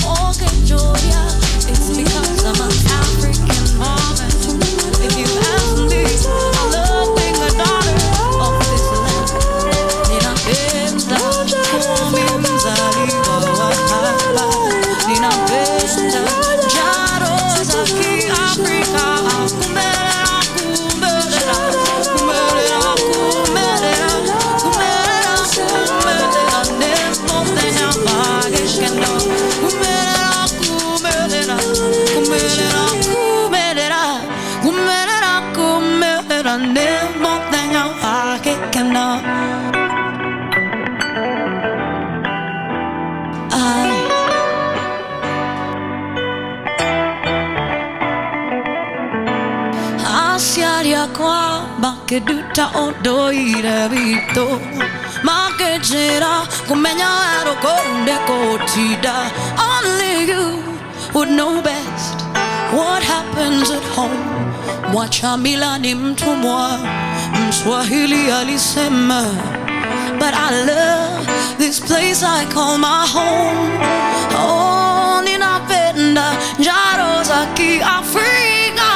Oh que joya, it's because I'm an African woman. If you ask me, I love being a daughter of this land. Ninapenda kumi mzaliwa wa hapa. Ninapenda jaro za Kiafrika. Kwamba keduta odoire bito Makejera kumenya ero konde kotida. Only you would know best what happens at home. Mwachamila ni mtumwa, Mswahili alisema. But I love this place I call my home. Oh, ninapenda njaro za Kiafrika.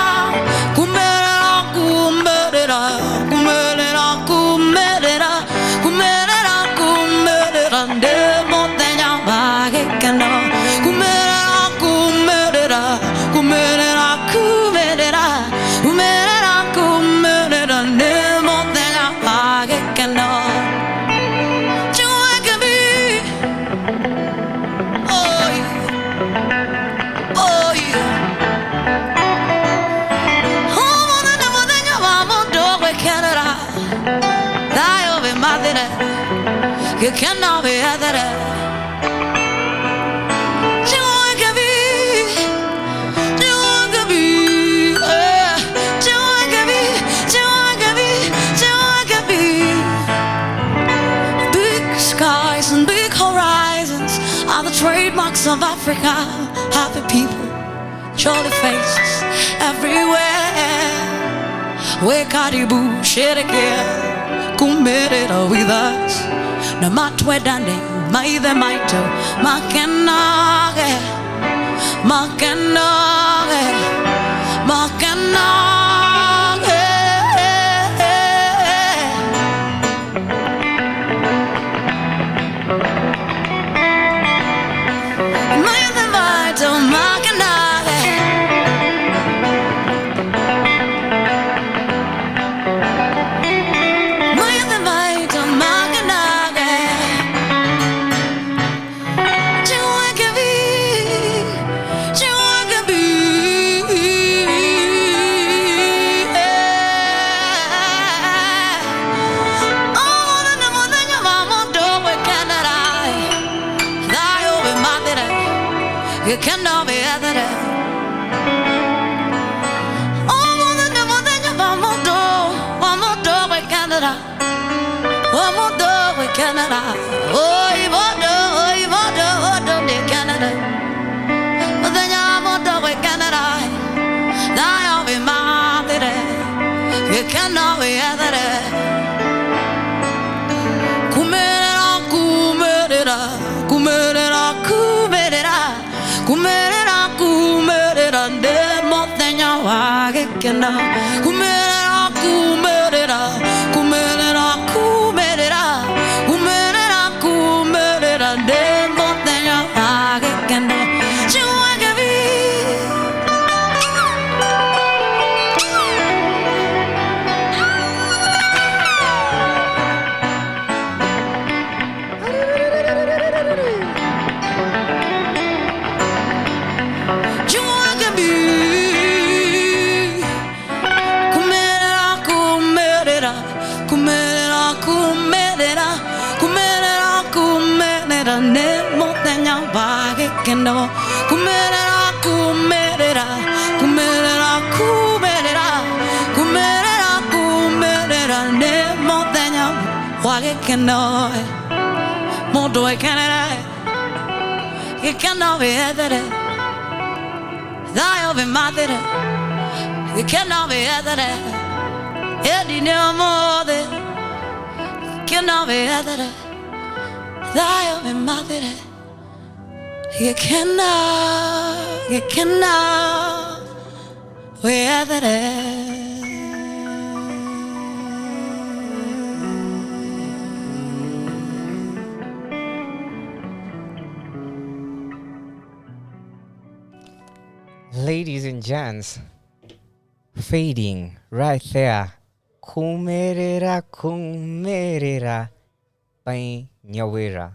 Kumerera, kumerera, kumerera, kumerera, kumerera, kumerera, ndemo tenya bagekana. Kumerera, kumerera, kumerera, kumerera, kumerera, kumerera, ndemo tenya bagekana. You cannot be other. Big skies and big horizons are the trademarks of Africa. Happy people, jolly faces everywhere. We karibu sherekea kumerera with us. Na matwedane maithe maito makenage makenage makenage maithe maito makenage maithe maito makenage. You cannot be other. Oh, more than one more door with Canada. One more door with Canada. Oh, you want to Canada. But then you're more door with Canada. Now you'll be mad. You cannot be other. Kumerera, kumerera, kumerera, kumerera. Kumerera, kumerera, ndemo tenya wagekena. Kumerera, kumerera, kumerera, kumerera, kumerera, kumerera, ndemo tenya wagekena. Chiwagabi. Kumerera, kumerera, kumerera, kumerera, kumerera, kumerera, ne montagna, wage keno, mondo e canera, che cannot be edere, dai ove madere, che cannot be edere, e di ne amore, cannot be edere, dai ove madere. You cannot weather it. Ladies and gents, fading right there. Kumerera, kumerera, by Nyawera.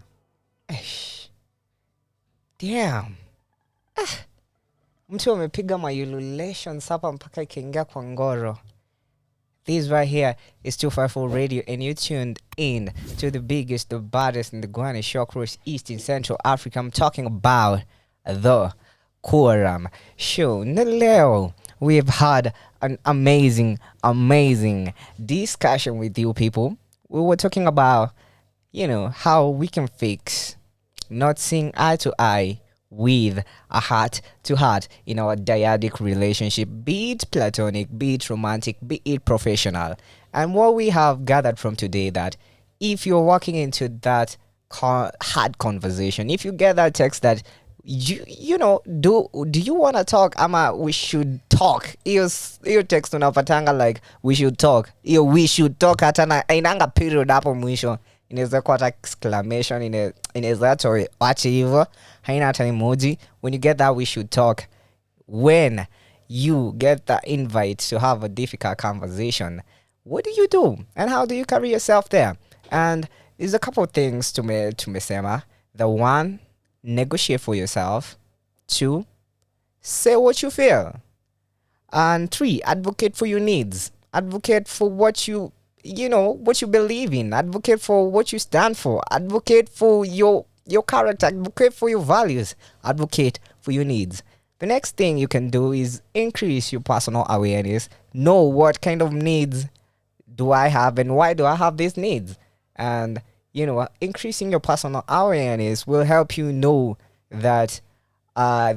Damn. Mtu amepiga mayululations hapa mpaka ikaingia kwa ngoro. This right here is 254 Radio, and you tuned in to the biggest, the baddest, and the grandest show across East and Central Africa. I'm talking about the Quorum Show. Naleo, we've had an amazing discussion with you people. We were talking about, how we can fix not seeing eye to eye with a heart to heart in our dyadic relationship, be it platonic, be it romantic, be it professional. And what we have gathered from today, that if you're walking into that hard conversation, if you get that text that do you want to talk, ama we should talk, hiyo text unapatanga like we should talk, hiyo we should talk hata na inanga period hapo mwisho, inaweza kuwa hata exclamation, inaweza hata wache hivyo, haina hata emoji. When you get that we should talk, when you get the invite to have a difficult conversation, what do you do and how do you carry yourself there? And there's a couple of things tumesema. The one, negotiate for yourself. 2, say what you feel. And 3, advocate for your needs. Advocate for what you believe in. Advocate for what you stand for. Advocate for your character. Advocate for your values. Advocate for your needs. The next thing you can do is increase your personal awareness. Know what kind of needs do I have and why do I have these needs? And increasing your personal awareness will help you know that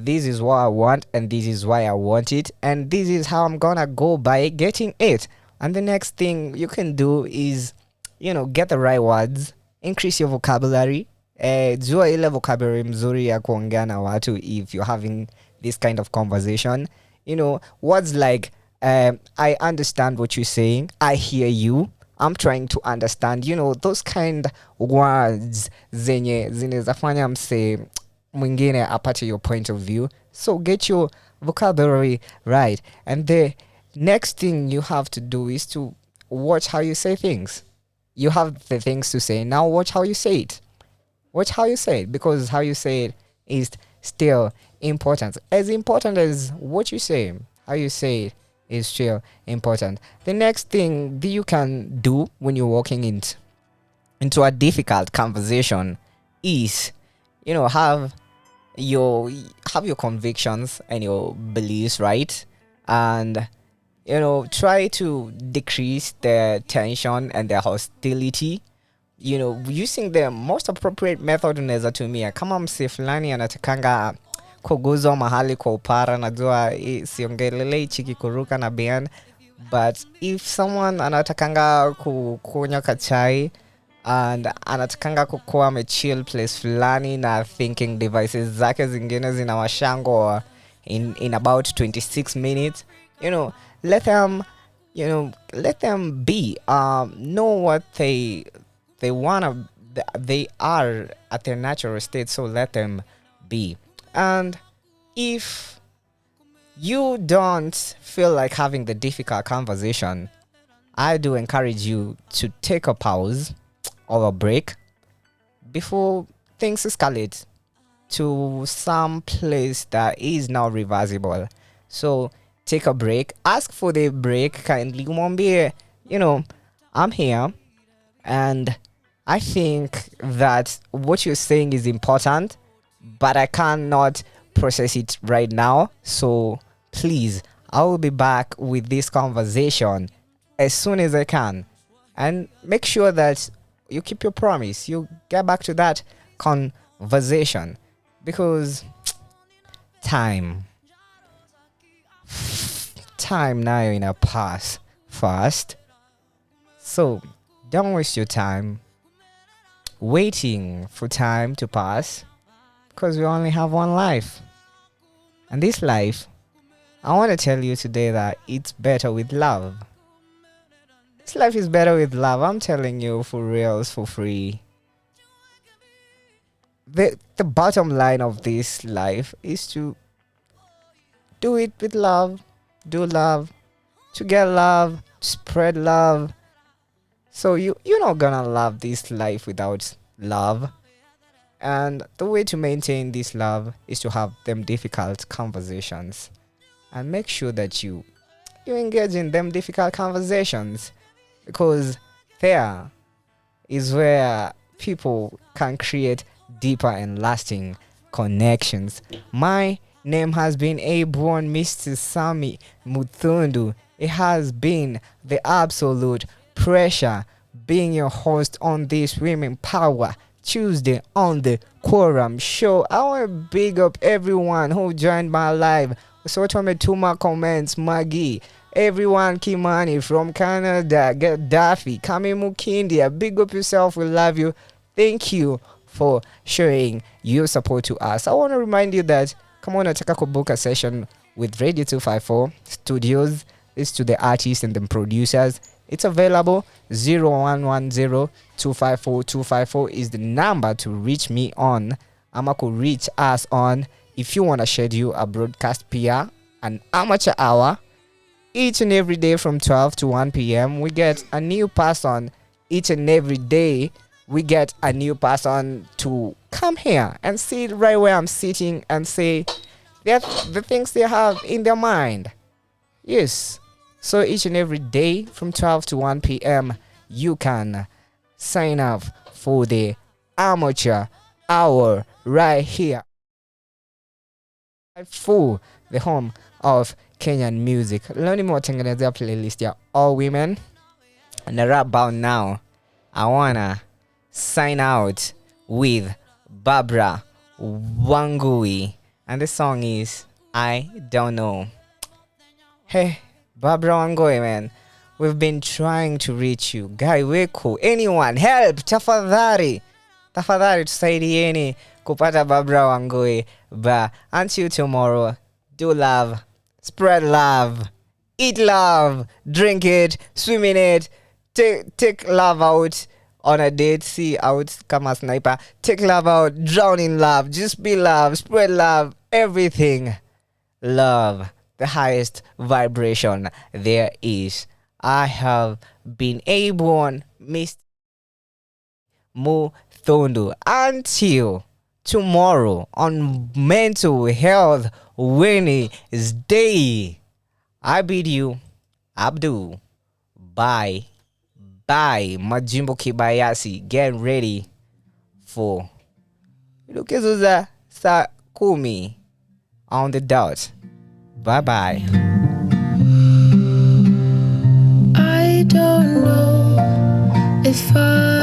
this is what I want and this is why I want it and this is how I'm gonna go by getting it. And the next thing you can do is get the right words, increase your vocabulary. Jua ile vocabulary mzuri ya kuongea na watu if you're having this kind of conversation. Words like I understand what you're saying, I hear you, I'm trying to understand, those kind words zenye zinawezafanya mse mwingine apate your point of view. So get your vocabulary right. And the next thing you have to do is to watch how you say things. You have the things to say, now watch how you say it. Watch how you say it, because how you say it is still important. As important as what you say, how you say it is still important. The next thing that you can do when you're walking into a difficult conversation is have your convictions and your beliefs right, and try to decrease the tension and the hostility, using the most appropriate method unaweza tumia. Kama mse fulani anatakanga kuguzwa mahali kwa upara, najua siongelele chiki kuruka na bien, but if someone anatakanga kukunywa kachai and anatakanga kukuwa mechill place fulani na thinking devices zake zingine zinawashango in about 26 minutes, let them be, know what they are at their natural state, so let them be. And if you don't feel like having the difficult conversation, I do encourage you to take a pause or a break before things escalate to some place that is now reversible. So take a break, ask for the break kindly. Mwambie, I'm here and I think that what you're saying is important, but I cannot process it right now. So please, I will be back with this conversation as soon as I can. And make sure that you keep your promise. You get back to that conversation, because time now in a pass fast. So don't waste your time waiting for time to pass, because we only have one life. And this life, I want to tell you today that it's better with love. This life is better with love. I'm telling you, for reals, for free. The bottom line of this life is to do it with love, do love, to get love, spread love. So you're not gonna love this life without love. And the way to maintain this love is to have them difficult conversations, and make sure that you engage in them difficult conversations, because there is where people can create deeper and lasting connections. My name has been ABORN, Mr. Sami Muthondu. It has been the absolute pressure being your host on this Women Power Tuesday on the Quorum Show. I want to big up everyone who joined my live. So to me Tuma comments, Maggie, everyone, Kimani from Canada, Gaddafi, Kami Mukindia, big up yourself, we love you. Thank you for showing your support to us. I want to remind you that come on, nataka book a session with Radio 254 Studios. It's to the artists and the producers. It's available. 0110-254-254 is the number to reach me on. Ama could reach us on if you want to schedule a broadcast PR, an amateur hour, each and every day from 12 to 1 p.m. We get a new person each and every day. We get a new person to come here and sit right where I'm sitting and say the things they have in their mind. Yes. So each and every day from 12 to 1 p.m. you can sign up for the amateur hour right here for the home of Kenyan music. Learning more tengenezea playlist ya all women. And right about now, I wanna sign out with Barbara Wangui, and the song is I Don't Know. Hey, Barbara Wangui, man, we've been trying to reach you. Guy Weko, anyone, help, tafadhali tusaidieni kupata Barbara Wangui. But until tomorrow, do love, spread love, eat love, drink it, swim in it, take love out on a date, see out kama sniper, take love out, drown in love, just be love, spread love, everything love, the highest vibration there is. I have been ABORN, Mr. MUTHONDU. Until tomorrow on Mental Health Wednesday, I bid you Abdu. Bye. Majimbo Kibayasi. Get ready for Lukezuza Sakumi on the dot. Bye. I don't know if I